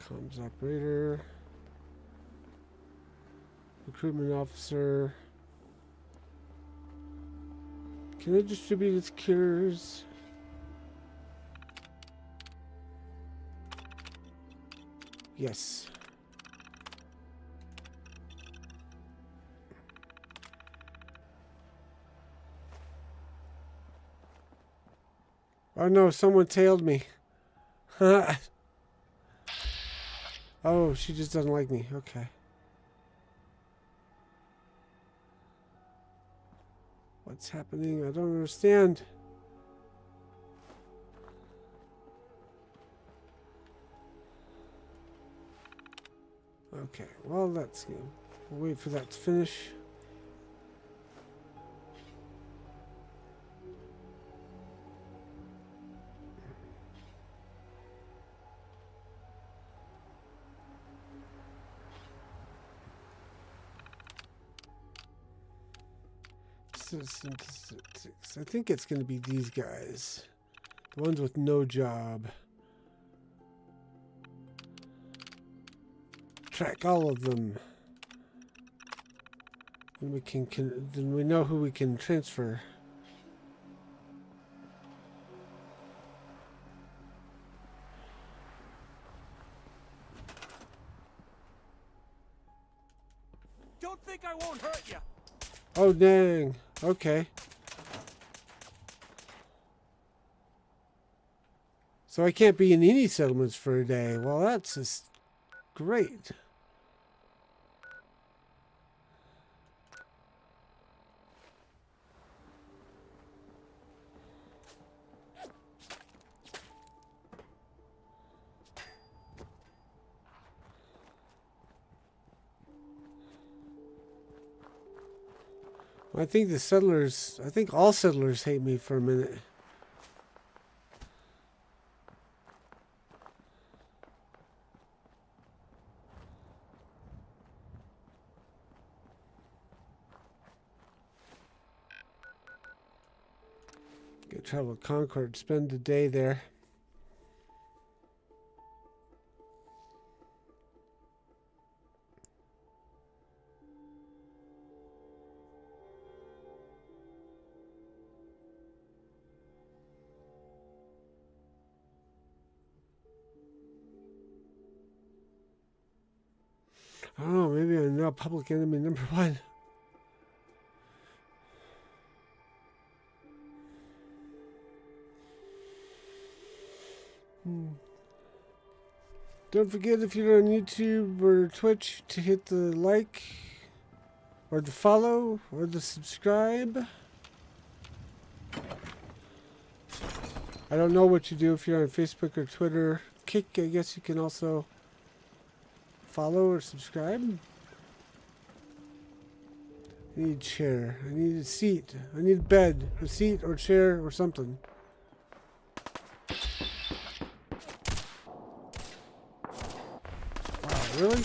Comms operator. Recruitment officer. Can I distribute its cures? Yes. Oh no, someone tailed me. Oh, she just doesn't like me. Okay. What's happening? I don't understand. Okay, well, that's good. We'll wait for that to finish. I think it's going to be these guys. The ones with no job. Track all of them. Then we can then we know who we can transfer. Don't think I won't hurt you. Oh dang. Okay. So I can't be in any settlements for a day. Well, that's just great. I think the settlers, I think all settlers hate me for a minute. Get travel to Concord, spend the day there. Oh, maybe I'm now public enemy number one. Don't forget, if you're on YouTube or Twitch, to hit the like, or the follow, or the subscribe. I don't know what you do if you're on Facebook or Twitter. Kick, I guess you can also follow or subscribe. I need a chair. I need a seat. I need a bed, a seat, or chair, or something. Wow, really?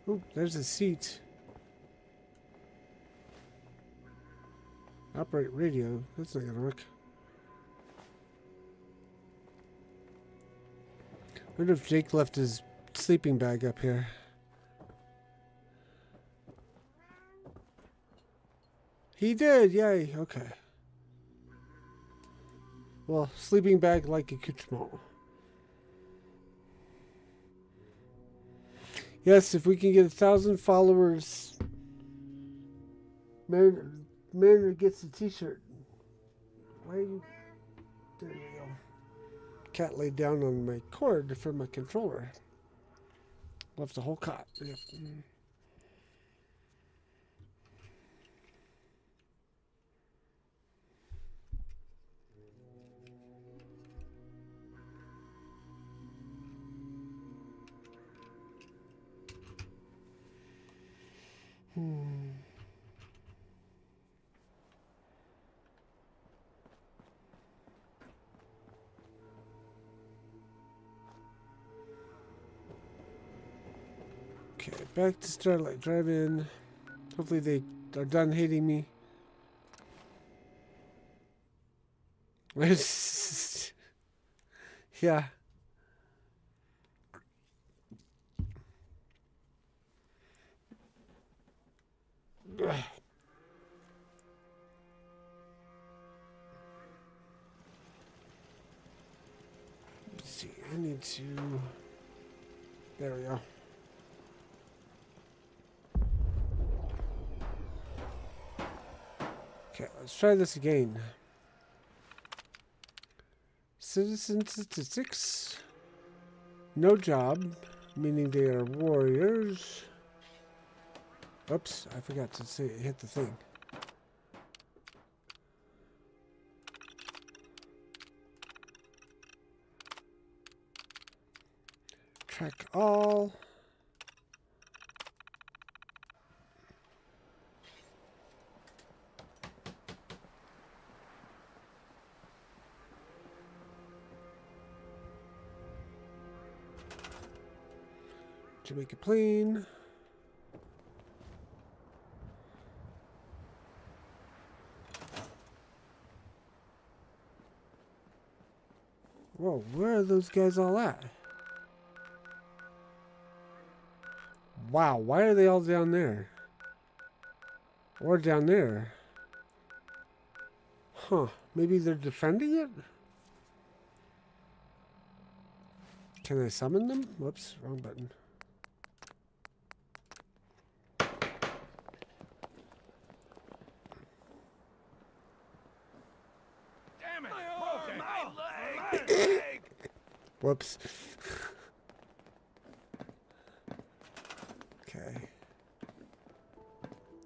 Oh, there's a seat. Operate radio. That's not gonna work. I wonder if Jake left his sleeping bag up here. He did, yay, okay. Well, sleeping bag like accoutrement. Yes, if we can get 1,000 followers, Mariner gets a t-shirt. Why are you... There we go. Cat laid down on my cord for my controller. Left the whole cot. Yep. Okay, back to Starlight Drive-In. Hopefully they are done hating me. Yeah. Let's see, I need to... There we go. Okay, let's try this again. Citizen statistics. No job, meaning they are warriors. Oops, I forgot to say hit the thing. Track all. Jamaica Plain. Whoa, where are those guys all at? Wow, why are they all down there? Or down there? Huh, maybe they're defending it? Can I summon them? Whoops, wrong button. Damn it! Broken! My leg! Whoops. Okay.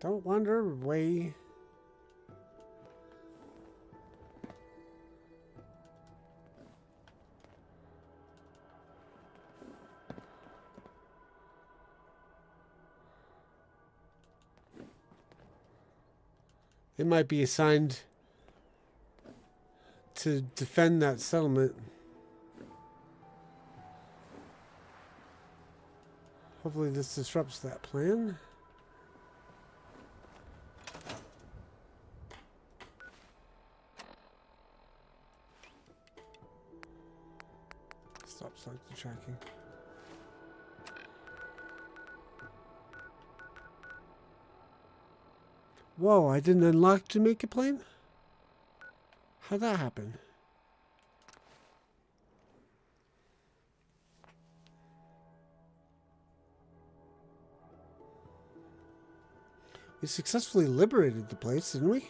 Don't wander away. They might be assigned to defend that settlement. Hopefully this disrupts that plan. Stop select the tracking. Whoa, I didn't unlock Jamaica Plain? How'd that happen? We successfully liberated the place, didn't we?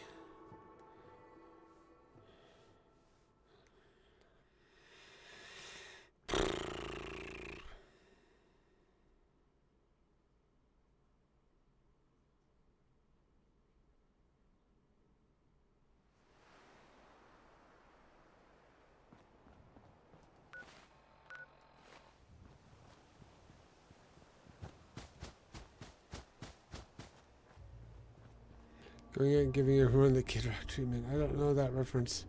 Going out and giving everyone the Kid Rock treatment. I don't know that reference.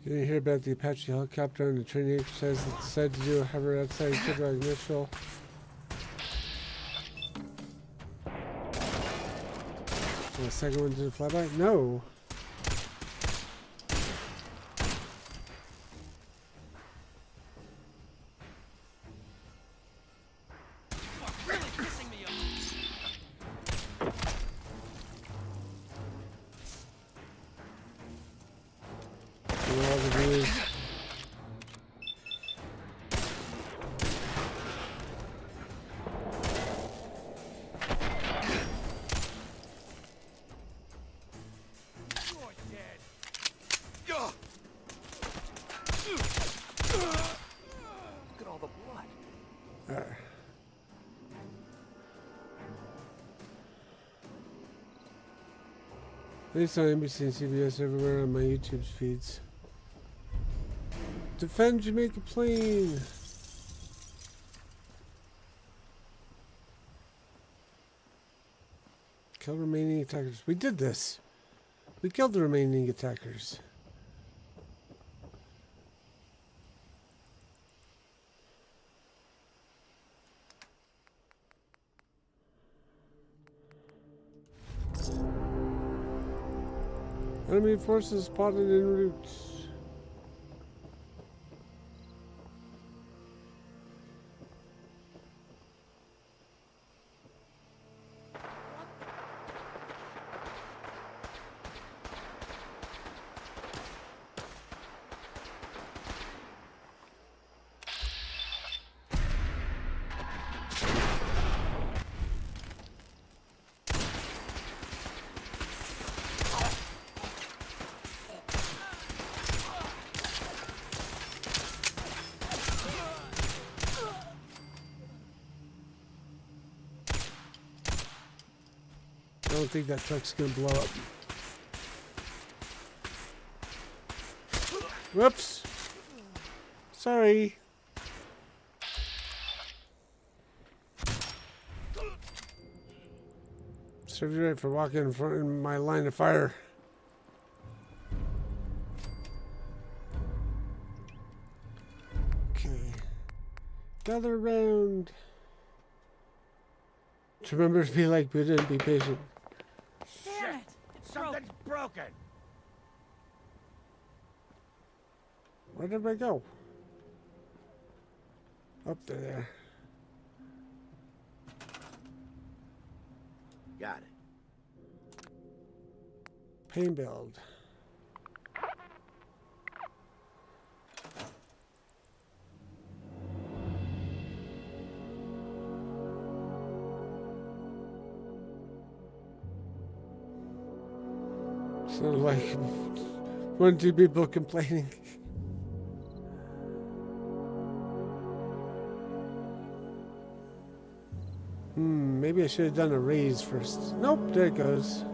You didn't hear about the Apache helicopter and the training exercise that decided to do a hover outside Kid Rock Mitchell. So the second one didn't fly by? No. Based on NBC and CBS everywhere on my YouTube feeds. Defend Jamaica Plain! Kill remaining attackers. We did this! We killed the remaining attackers. Enemy forces spotted en route. I don't think that truck's gonna blow up. Whoops! Sorry. Serve you right for walking in front of my line of fire. Okay. Gather around. To remember to be like Buddha and be patient. Damn it! Something's broken! Where did I go? Up there. Got it. Pain build. Sounds like one, two people complaining. Maybe I should have done a raise first. Nope, there it goes.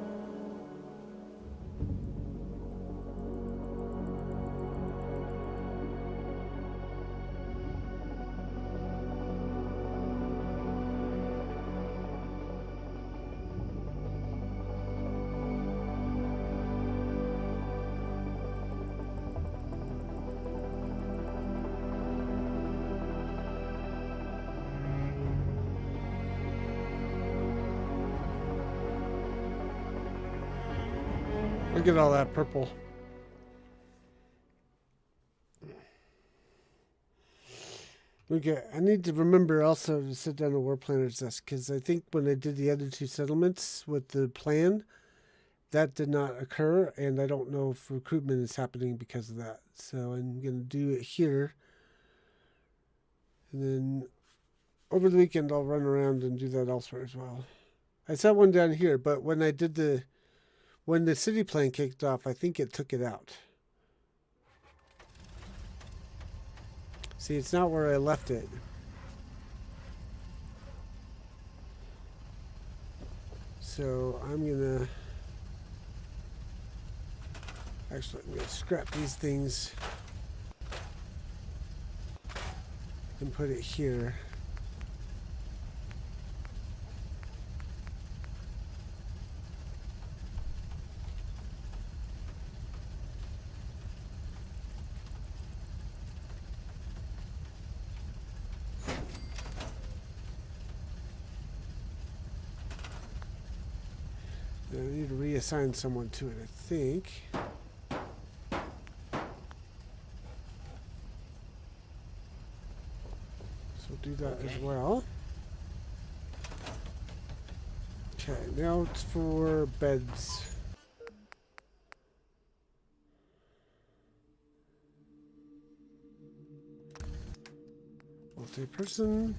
Look at all that purple. Okay, I need to remember also to sit down to War Planner's desk, because I think when I did the other two settlements with the plan, that did not occur, and I don't know if recruitment is happening because of that. So I'm going to do it here. And then over the weekend, I'll run around and do that elsewhere as well. I set one down here, but when I did when the city plan kicked off, I think it took it out. See, it's not where I left it. So I'm gonna actually I'm gonna scrap these things and put it here. I need to reassign someone to it, I think. So we'll do that as well. Okay, now it's for beds. Multi-person.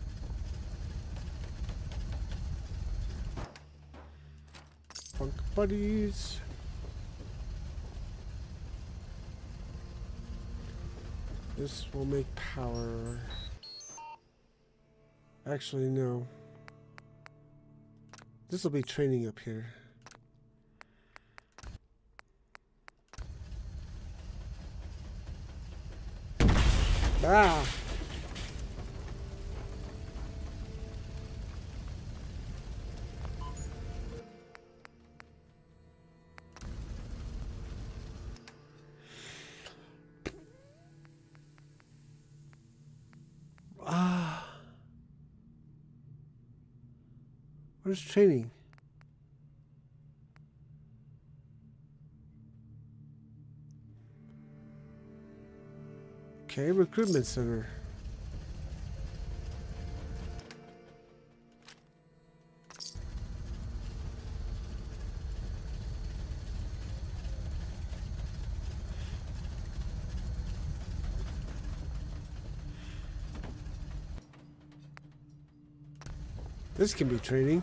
Bunk buddies. This will make power. Actually, no. This will be training up here. Ah! Where's training? Okay, recruitment center. This can be training.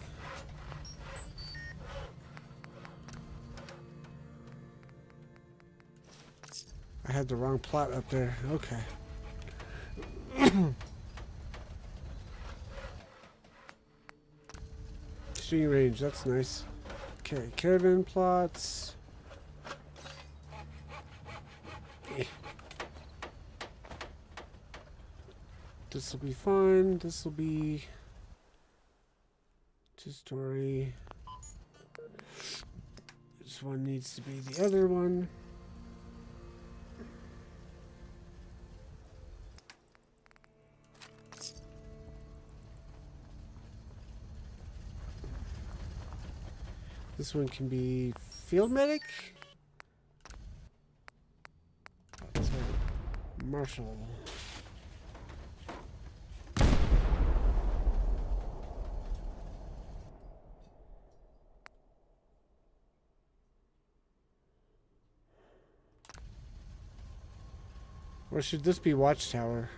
I had the wrong plot up there. Okay. Shooting range, that's nice. Okay, caravan plots. This will be fine. This will be two-story. This one needs to be the other one. This one can be field medic. That's a marshal. Or should this be watchtower?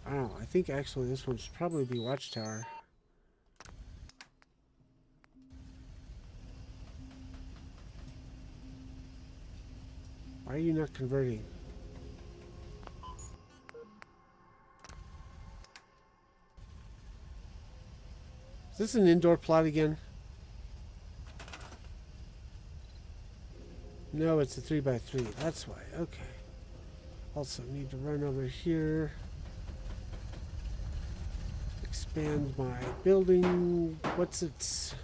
I don't know. I think actually this one should probably be watchtower. Why are you not converting? Is this an indoor plot again? No, it's a 3x3. That's why. Okay. Also need to run over here. Expand my building. What's its...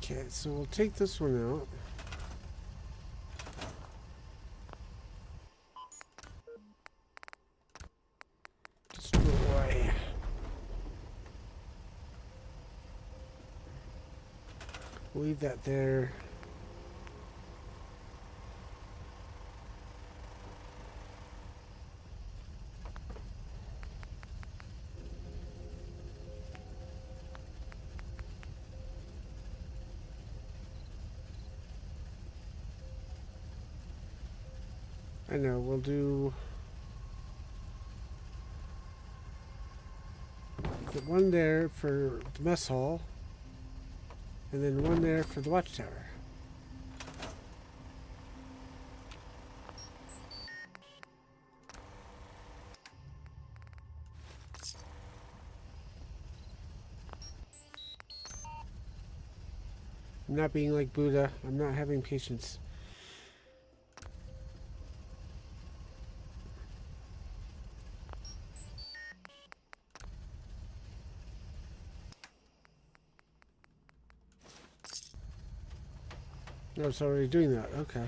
Okay, so we'll take this one out. Destroy. Leave that there. I know, we'll do the one there for the mess hall, and then one there for the watchtower. I'm not being like Buddha. I'm not having patience. No, it's already doing that. Okay.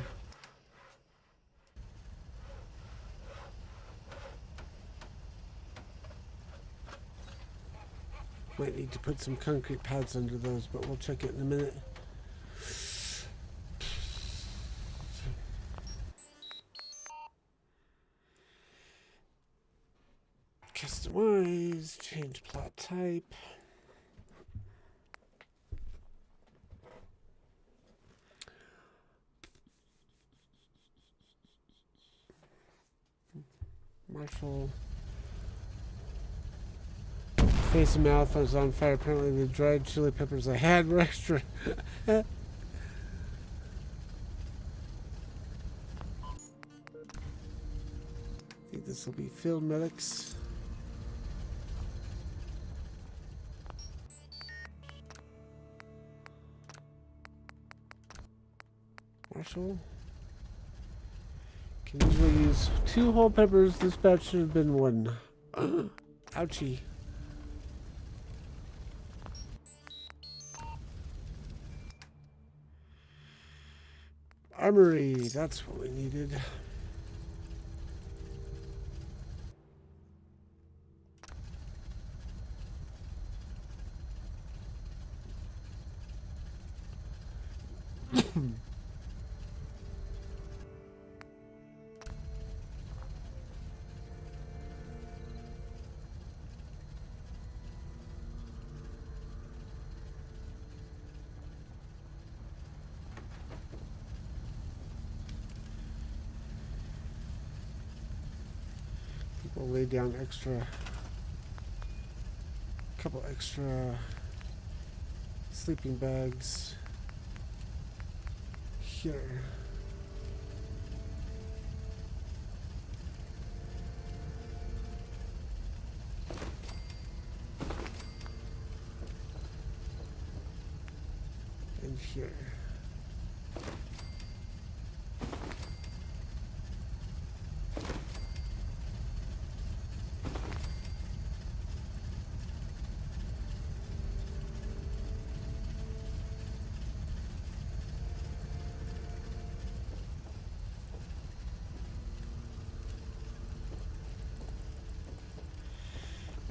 Might need to put some concrete pads under those, but we'll check it in a minute. Customize, change plot type. Marshall. Face and mouth was on fire. Apparently the dried chili peppers I had were extra. I think this will be field medics. Marshall. Can usually use 2 whole peppers. This batch should have been 1. Ouchie. Armory, that's what we needed. We'll lay down couple extra sleeping bags here. And here.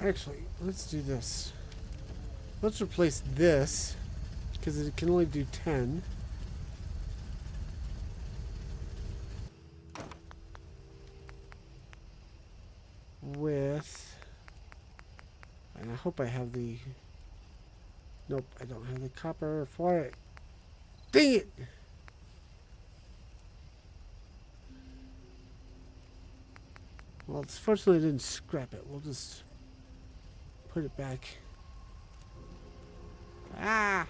Actually, let's do this. Let's replace this, because it can only do 10. With... And I hope I have the... Nope, I don't have the copper for it. Dang it! Well, fortunately I didn't scrap it. We'll just... put it back. Ah!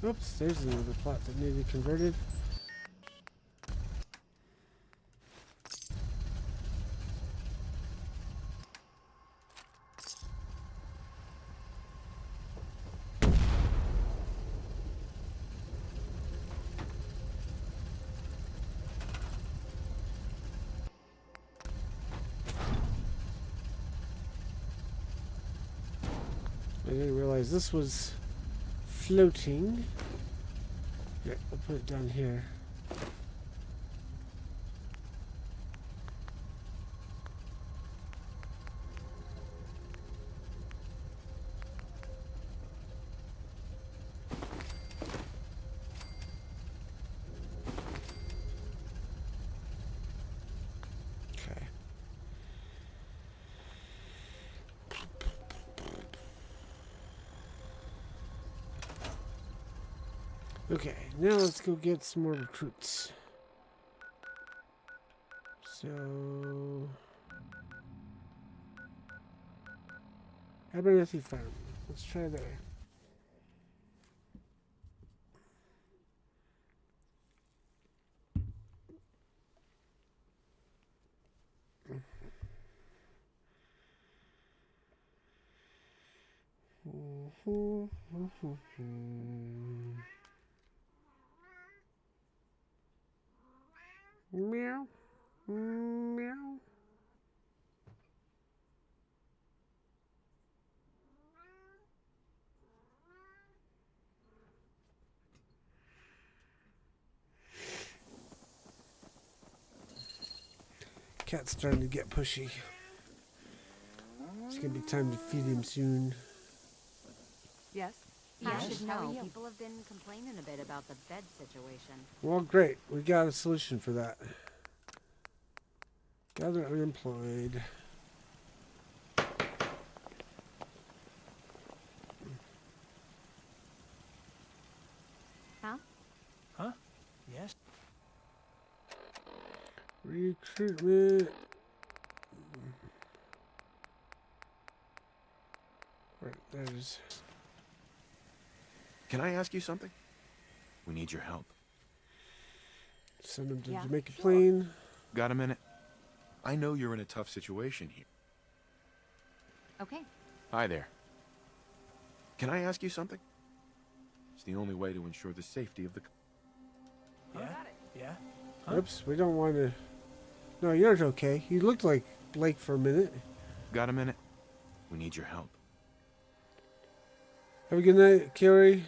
Oops, there's another plot that needed converted. I didn't realize this was floating. Yeah, I'll put it down here. Okay. Okay, now let's go get some more recruits. So, Abernathy Farm. Let's try there. Meow. Meow. Cat's starting to get pushy. It's gonna be time to feed him soon. Yes? You Yes. should How are know, you? people have been complaining a bit about the bed situation. Well, great. We got a solution for that. Gather unemployed. Huh? Huh? Yes? Recruitment. Right, there's... Can I ask you something? We need your help. Send him to Yeah, Jamaica sure. Plain. Got a minute? I know you're in a tough situation here. Okay. Hi there. Can I ask you something? It's the only way to ensure the safety of the... Yeah? Yeah? Huh? Oops, we don't want to... No, you're okay. You looked like Blake for a minute. Got a minute? We need your help. Have a good night, Carrie.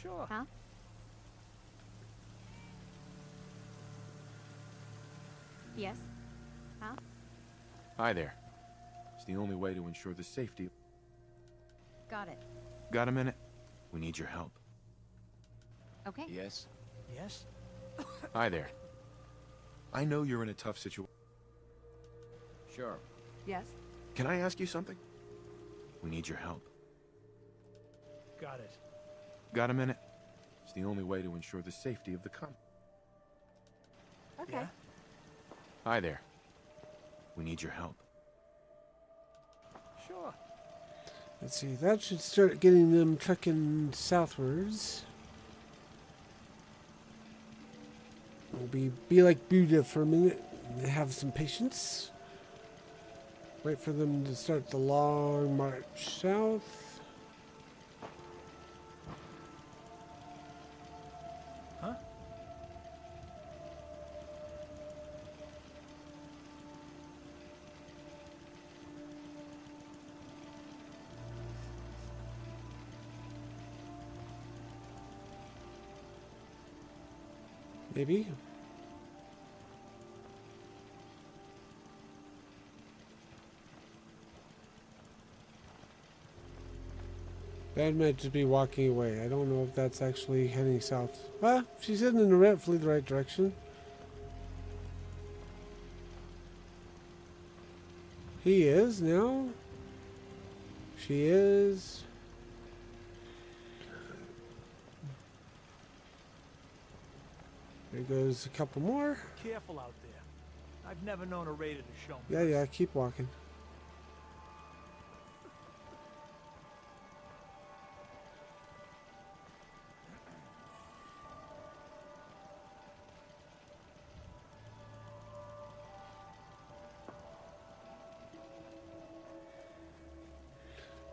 Sure. Huh? Yes? Huh? Hi there. It's the only way to ensure the safety... Got it. Got a minute? We need your help. Okay. Yes? Yes? Hi there. I know you're in a tough situation. Sure. Yes? Can I ask you something? We need your help. Got it. Got a minute? It's the only way to ensure the safety of the Okay. Yeah? Hi there. We need your help. Sure. Let's see, that should start getting them trekking southwards. We'll be like Buddha for a minute and have some patience. Wait for them to start the long march south. Huh? Maybe. That might just be walking away. I don't know if that's actually heading south. Well, she's heading in roughly the right direction. He is now. She is. There goes a couple more. Careful out there. I've never known a raider to show me. Yeah, keep walking.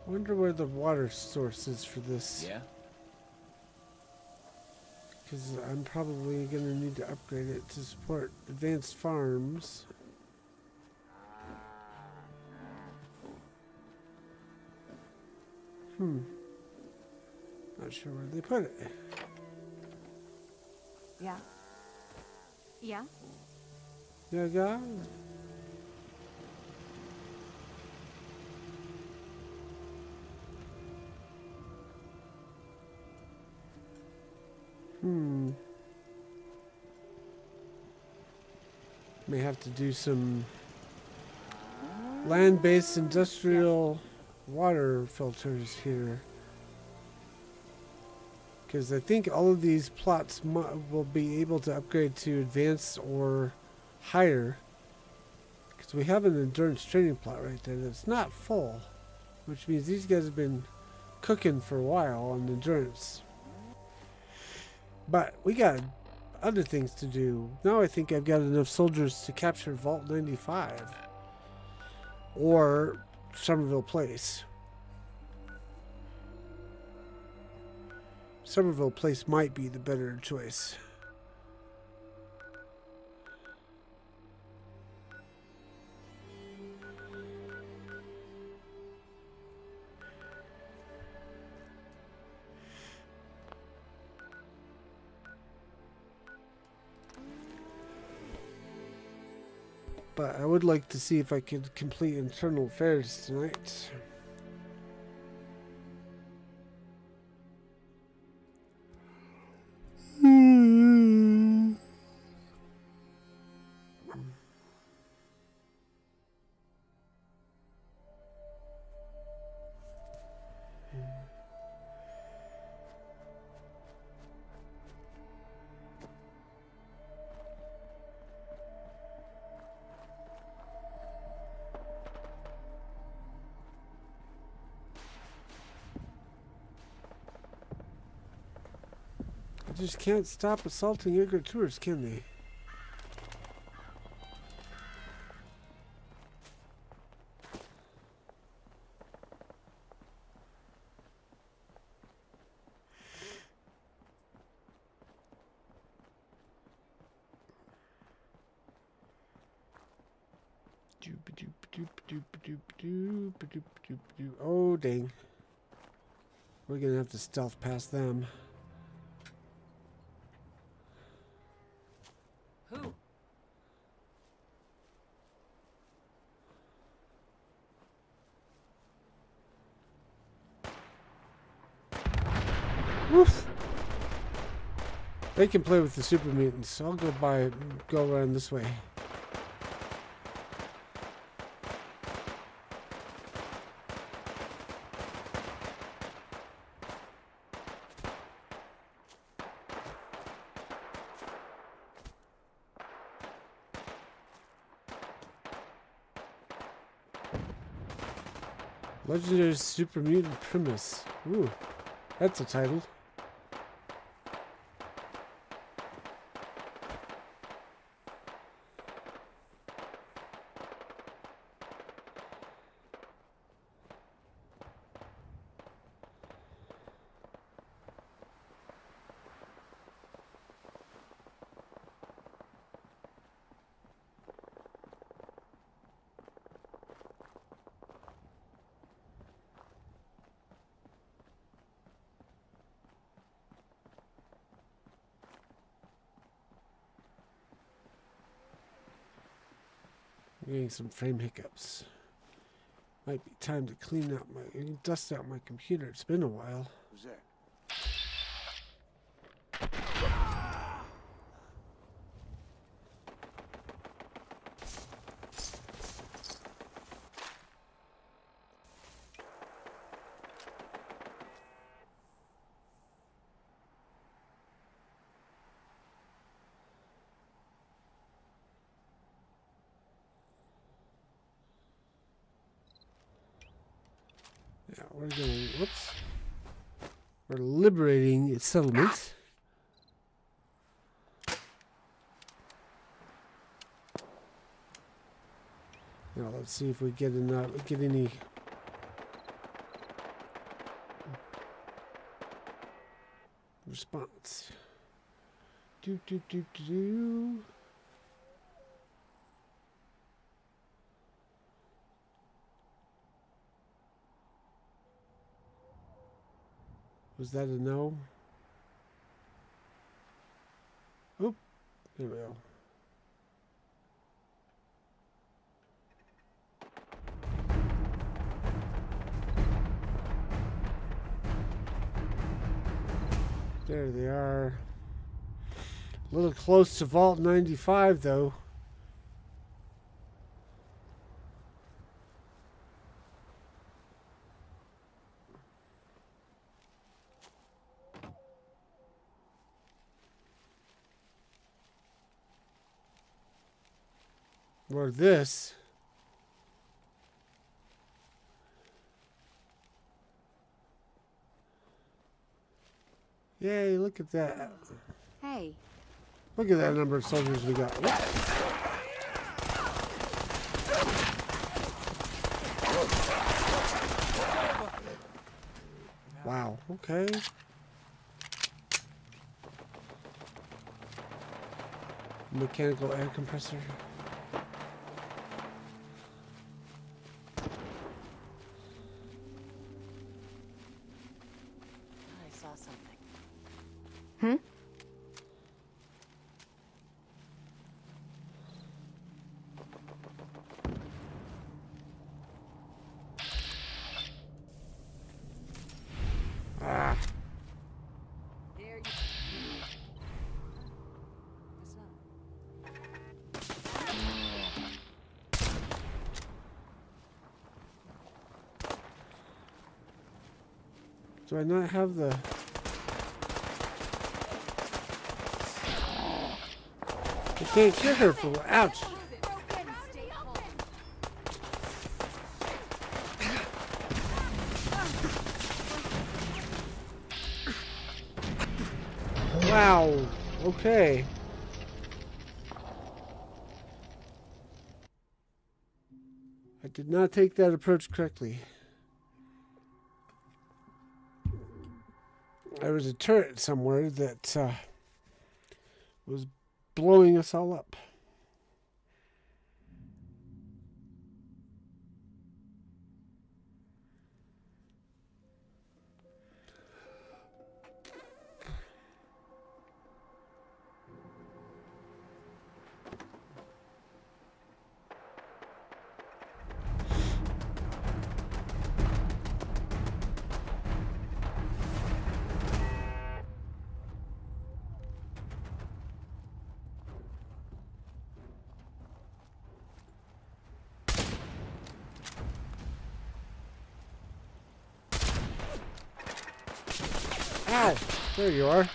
Wonder where the water source is for this. Yeah? Because I'm probably going to need to upgrade it to support advanced farms. Not sure where they put it. Yeah. Yeah? Yeah, guy. May have to do some land-based industrial water filters here. Because I think all of these plots will be able to upgrade to advanced or higher. Because we have an endurance training plot right there that's not full. Which means these guys have been cooking for a while on endurance. But we got other things to do. Now I think I've got enough soldiers to capture Vault 95. Or Somerville Place. Somerville Place might be the better choice. But I would like to see if I could complete internal affairs tonight. They just can't stop assaulting immigrant tourists, can they? Oh, dang. We're gonna have to stealth past them. Who? Woof! They can play with the super mutants. I'll go around this way. Legendary Super Mutant Primus. Ooh, that's a title. I'm getting some frame hiccups. Might be time to clean out dust out my computer. It's been a while. Who's there? Yeah, we're going. Whoops. We're liberating its settlement. Now let's see if we get any response. Do do do do do. Was that a no? Oop. There we go. There they are. A little close to Vault 95, though. Or this. Yay, look at that. Hey. Look at that number of soldiers we got. Wow, okay. Mechanical air compressor. I saw something. Hmm? Ah. There you Do I not have the... I can't get her for... Ouch! Wow. Okay. I did not take that approach correctly. There was a turret somewhere that was blowing us all up. Ow! There you are.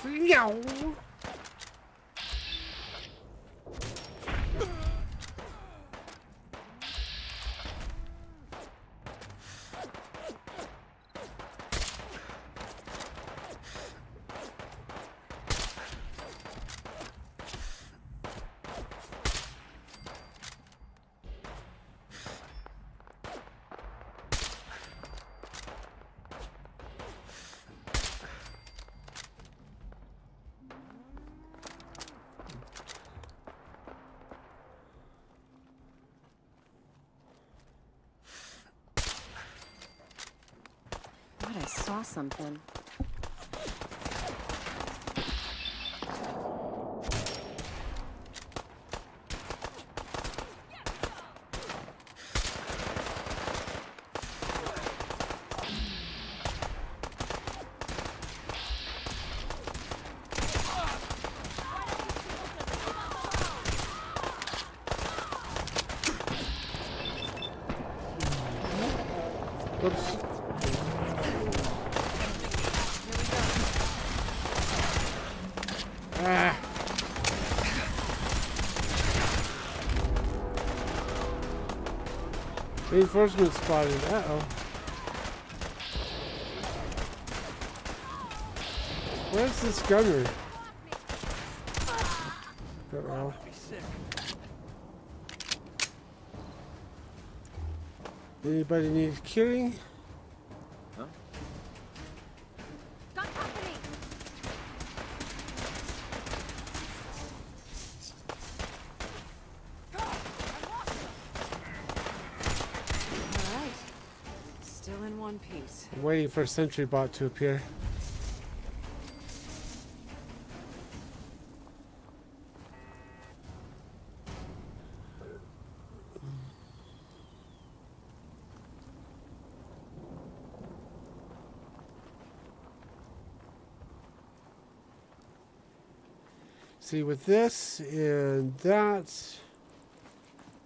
Meow. I saw something. Oops. Ah. Reinforcement spotted. Uh-oh. Where's this gunner? Uh-oh. Anybody need curing? Huh? one piece. I'm waiting for a sentry bot to appear. See, with this and that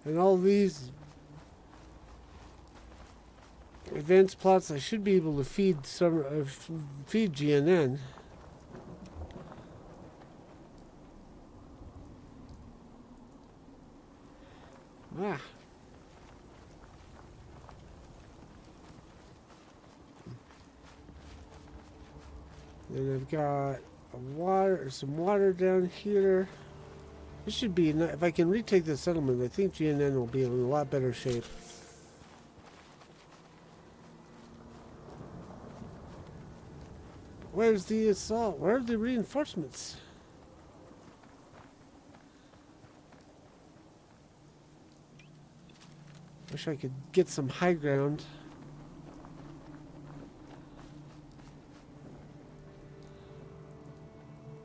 and all these advanced plots, I should be able to feed feed GNN. Ah. Then I've got some water down here. This should be, if I can retake the settlement, I think GNN will be in a lot better shape. Where's the assault? Where are the reinforcements? Wish I could get some high ground.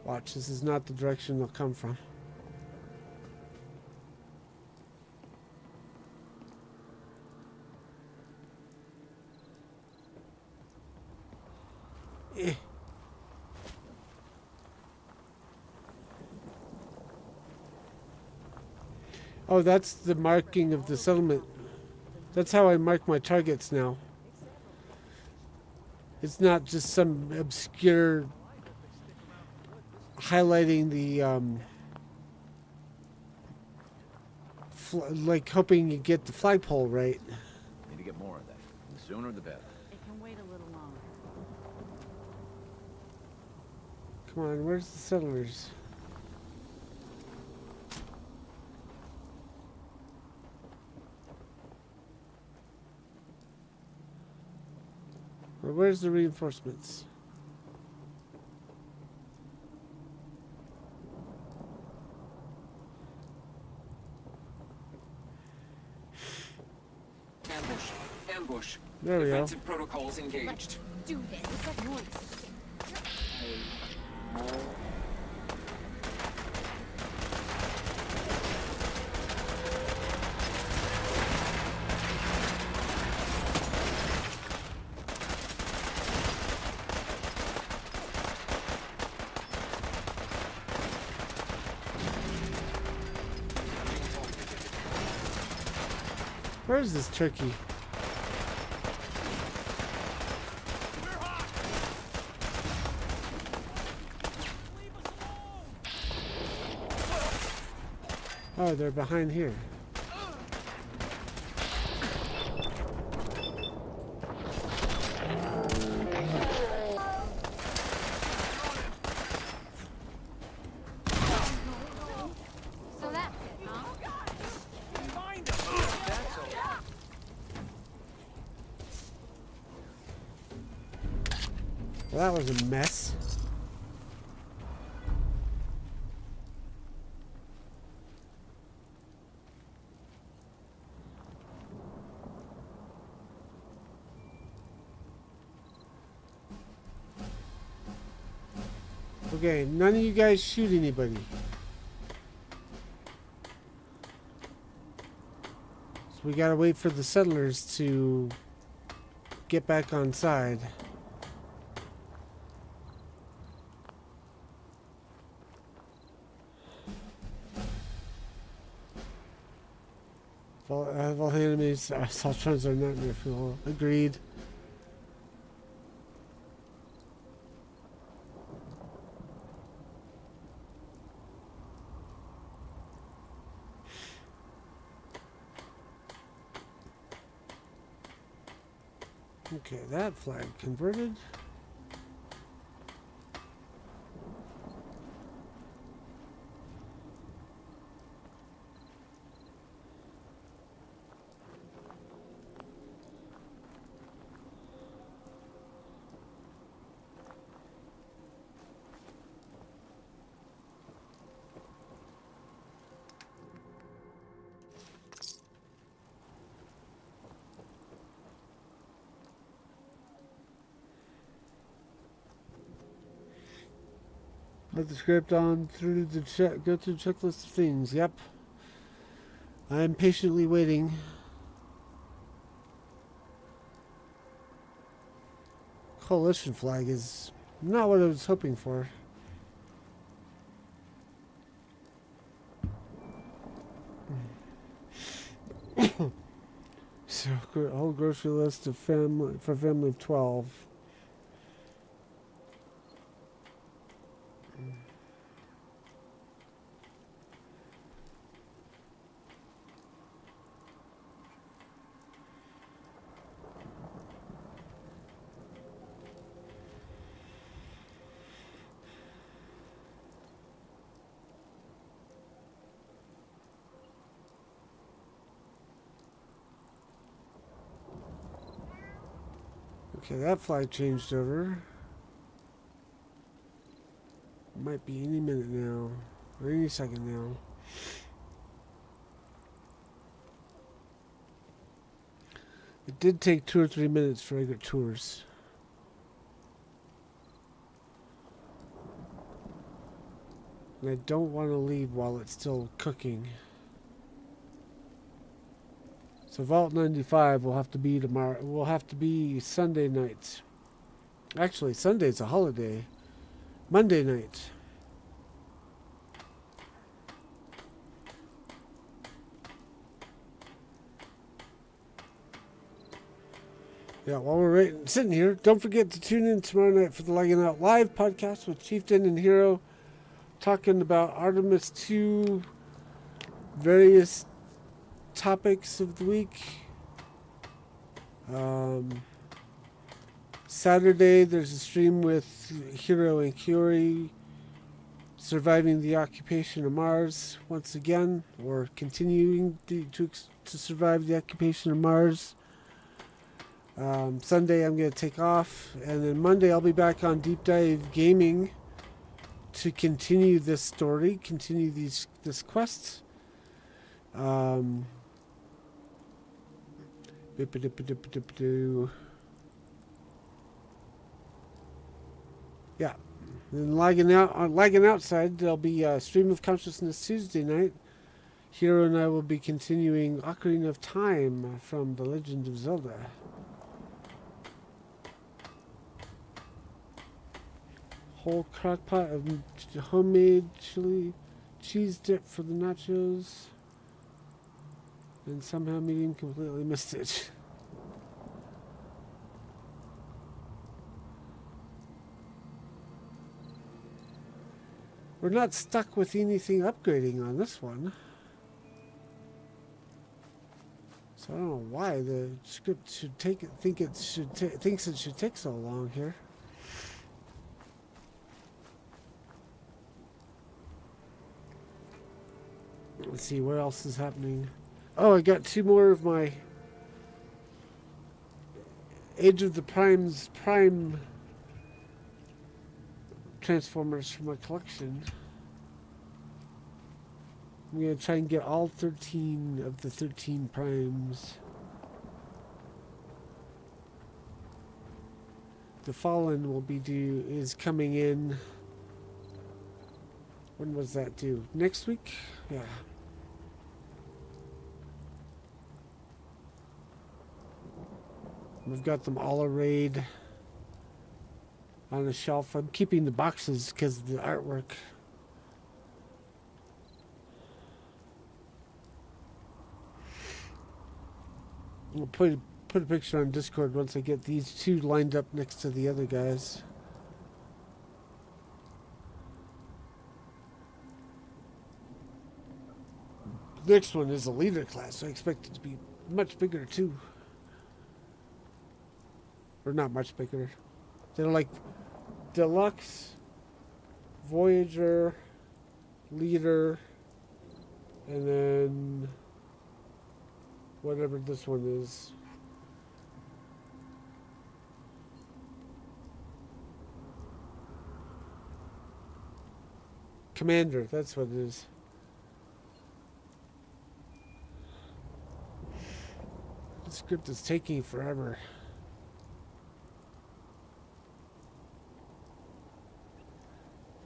Watch, this is not the direction they'll come from. Eh. Oh, that's the marking of the settlement. That's how I mark my targets now. It's not just some obscure highlighting the like hoping you get the flagpole right. Need to get more of that. The sooner the better. It can wait a little longer. Come on, where's the settlers? Or where's the reinforcements? Ambush. Ambush. There we go. Defensive protocols engaged. Do this. What's that noise? Where is this turkey? Oh, they're behind here. So that's it, huh? Well, that was a mess. Okay, none of you guys shoot anybody. So we gotta wait for the settlers to get back on side. All the enemies, assault drones are not near fuel. Agreed. Okay, that flag converted. Let the script on through the go through the checklist of things. Yep. I'm patiently waiting. Coalition flag is not what I was hoping for. So, a whole grocery list of family for a family of 12. Okay, that flag changed over. Might be any minute now, or any second now. It did take 2 or 3 minutes for regular tours. And I don't want to leave while it's still cooking. So Vault 95 will have to be tomorrow. Will have to be Sunday night. Actually, Sunday's a holiday. Monday night. Yeah, while we're sitting here, don't forget to tune in tomorrow night for the Lagging Out Live podcast with Chieftain and Hero, talking about Artemis 2, various topics of the week. Saturday, there's a stream with Hero and Kyori, surviving the occupation of Mars once again, or continuing to survive the occupation of Mars. Sunday I'm going to take off, and then Monday I'll be back on Deep Dive Gaming to continue this story, continue this quest. Yeah, and lagging outside, there'll be a Stream of Consciousness Tuesday night. Hero and I will be continuing Ocarina of Time from The Legend of Zelda. Whole crock pot of homemade chili cheese dip for the nachos. And somehow Medium completely missed it. We're not stuck with anything upgrading on this one. So I don't know why the script should thinks it should take so long here. Let's see what else is happening. Oh, I got 2 more of my Age of the Prime's Prime Transformers from my collection. I'm going to try and get all 13 of the 13 Primes. The Fallen is coming in. When was that due? Next week? Yeah. We've got them all arrayed on the shelf. I'm keeping the boxes because of the artwork. We'll put a picture on Discord once I get these 2 lined up next to the other guys. The next one is a leader class, so I expect it to be much bigger too. Or not much bigger. They're like Deluxe, Voyager, Leader, and then whatever this one is. Commander, that's what it is. The script is taking forever.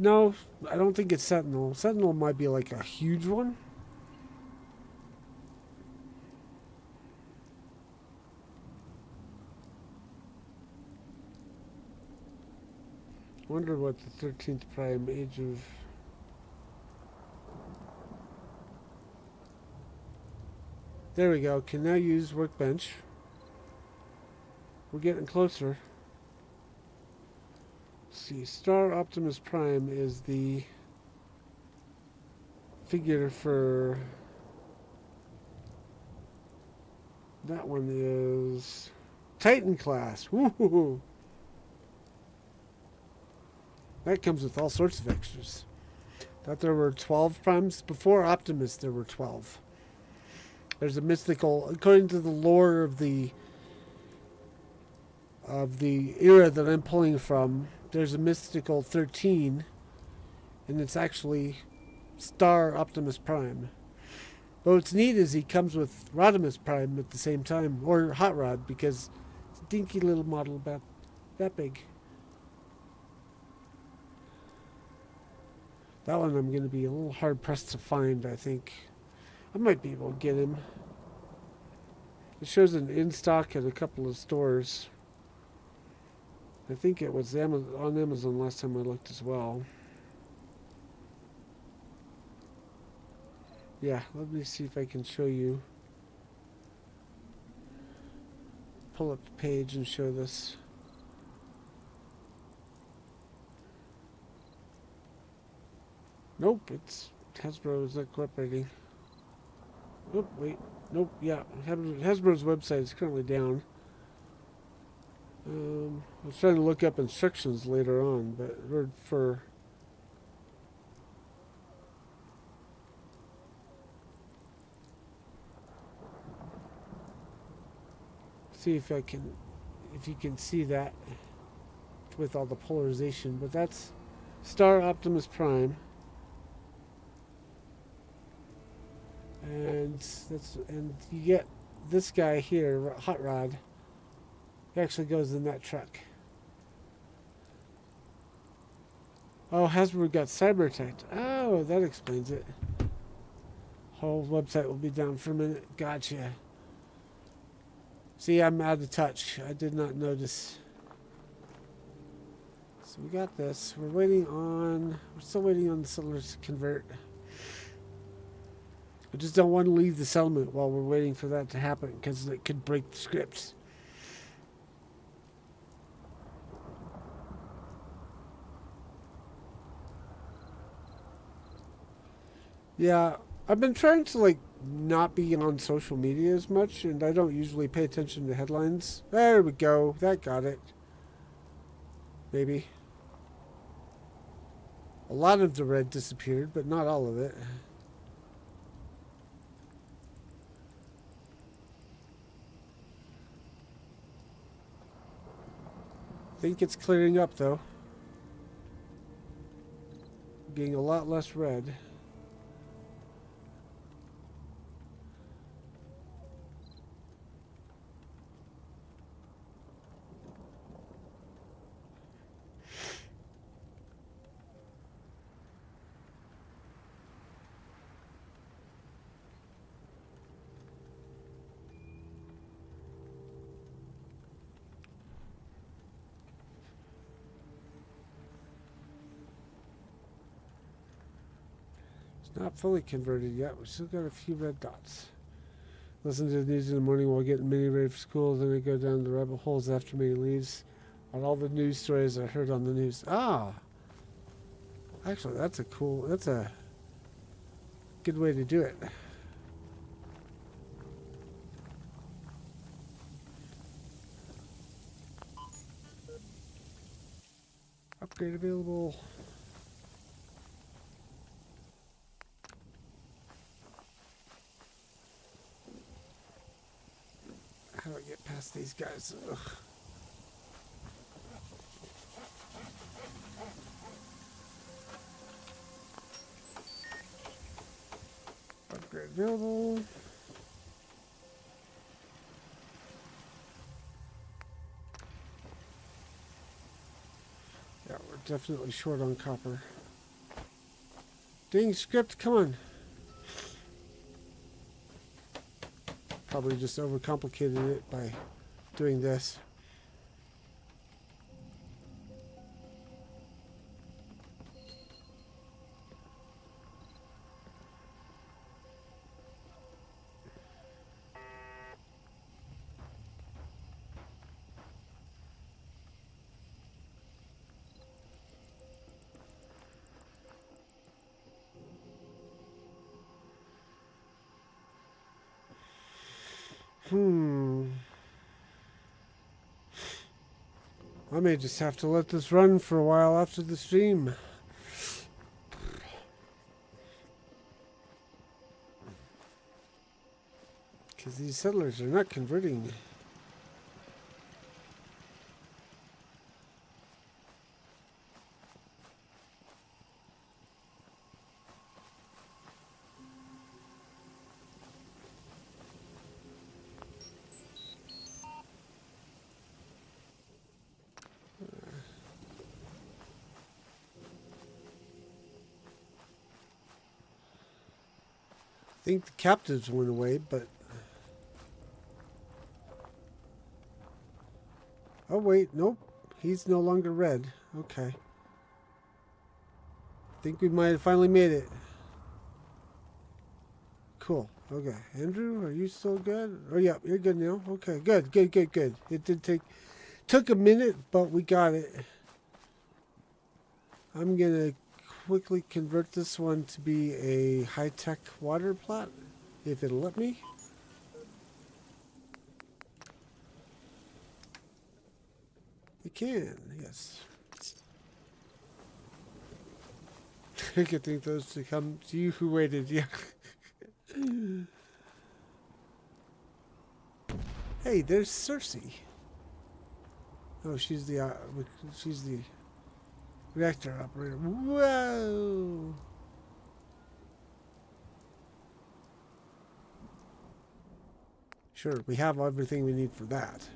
No, I don't think it's Sentinel. Sentinel might be like a huge one. Wonder what the 13th prime age of... There we go. Can now use workbench. We're getting closer. Let's see, Star Optimus Prime is the figure for... That one is Titan class. Woohoo! That comes with all sorts of extras. Thought there were 12 primes. Before Optimus, there were 12. There's a mystical, according to the lore of the era that I'm pulling from, there's a mystical 13, and it's actually Star Optimus Prime. But what's neat is he comes with Rodimus Prime at the same time, or Hot Rod, because it's a dinky little model about that big. That one I'm going to be a little hard pressed to find, I think. I might be able to get him. It shows an in stock at a couple of stores. I think it was on Amazon last time I looked as well. Yeah, let me see if I can show you. Pull up the page and show this. Nope, it's Hasbro is not cooperating. Oh, wait. Nope, yeah. Hasbro's website is currently down. I was trying to look up instructions later on, but for... See if you can see that with all the polarization, but that's Star Optimus Prime. And you get this guy here, Hot Rod. He actually goes in that truck. Oh, Hasbro got cyber attacked. Oh, that explains it. Whole website will be down for a minute. Gotcha. See, I'm out of touch. I did not notice. So we got this. We're still waiting on the settlers to convert. I just don't want to leave the settlement while we're waiting for that to happen, because it could break the scripts. Yeah, I've been trying to not be on social media as much, and I don't usually pay attention to headlines. There we go. That got it. Maybe. A lot of the red disappeared, but not all of it. I think it's clearing up, though. Getting a lot less red. Not fully converted yet. We still got a few red dots. Listen to the news in the morning while getting Minnie ready for school. Then I go down the rabbit holes after Minnie leaves. On all the news stories I heard on the news. Ah! Actually, that's a good way to do it. Upgrade available. How do I get past these guys? Ugh. Upgrade available. Yeah, we're definitely short on copper. Dang script, come on. Probably just overcomplicated it by doing this. I may just have to let this run for a while after the stream. Because these settlers are not converting. I think the captives went away, but... Oh, wait, nope. He's no longer red. Okay. I think we might have finally made it. Cool. Okay. Andrew, are you still good? Oh, yeah, you're good now. Okay, good. It did took a minute, but we got it. I'm going to quickly convert this one to be a high-tech water plant, if it'll let me. It can, yes. I could think those to come to you who waited, yeah. Hey, there's Cersei. Oh, she's the reactor operator. Whoa! Sure, we have everything we need for that.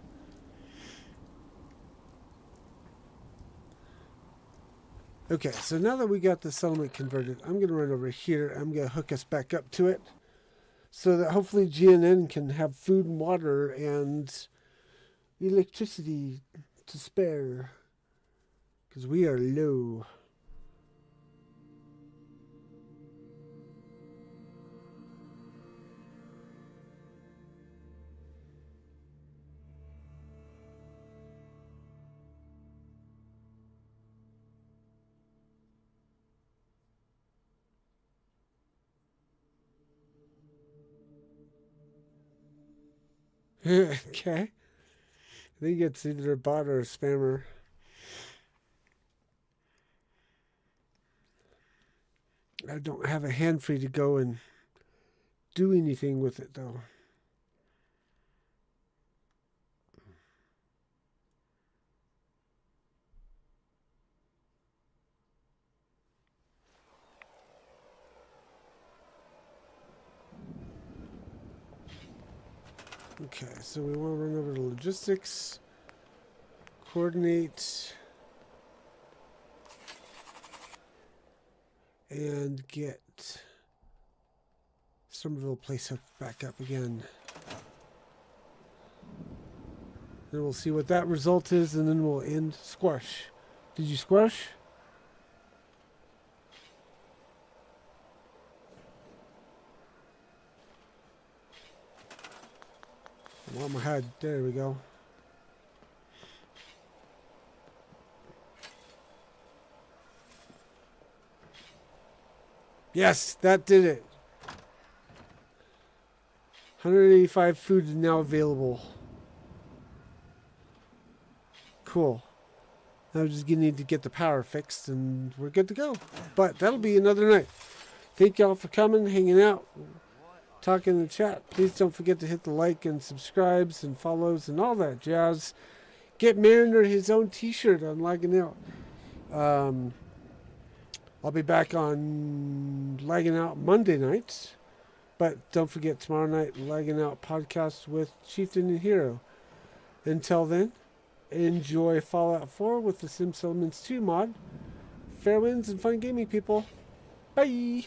Okay, so now that we got the settlement converted, I'm going to run over here. I'm going to hook us back up to it so that hopefully GNN can have food and water and electricity to spare. Because we are low. Okay. I think it's either a bot or a spammer. I don't have a hand free to go and do anything with it, though. Okay, so we want to run over to logistics, coordinate, and get Somerville place hooked back up again. Then we'll see what that result is, and then we'll end squash. Did you squash? I'm on my head. There we go. Yes, that did it. 185 food is now available. Cool. Now we're just going to need to get the power fixed and we're good to go. But that'll be another night. Thank y'all for coming, hanging out, talking in the chat. Please don't forget to hit the like and subscribes and follows and all that jazz. Get Mariner his own t-shirt on Lagging Out. I'll be back on Lagging Out Monday nights. But don't forget tomorrow night, Lagging Out podcast with Chieftain and Hero. Until then, enjoy Fallout 4 with the Sim Settlements 2 mod. Fair winds and fun gaming, people. Bye.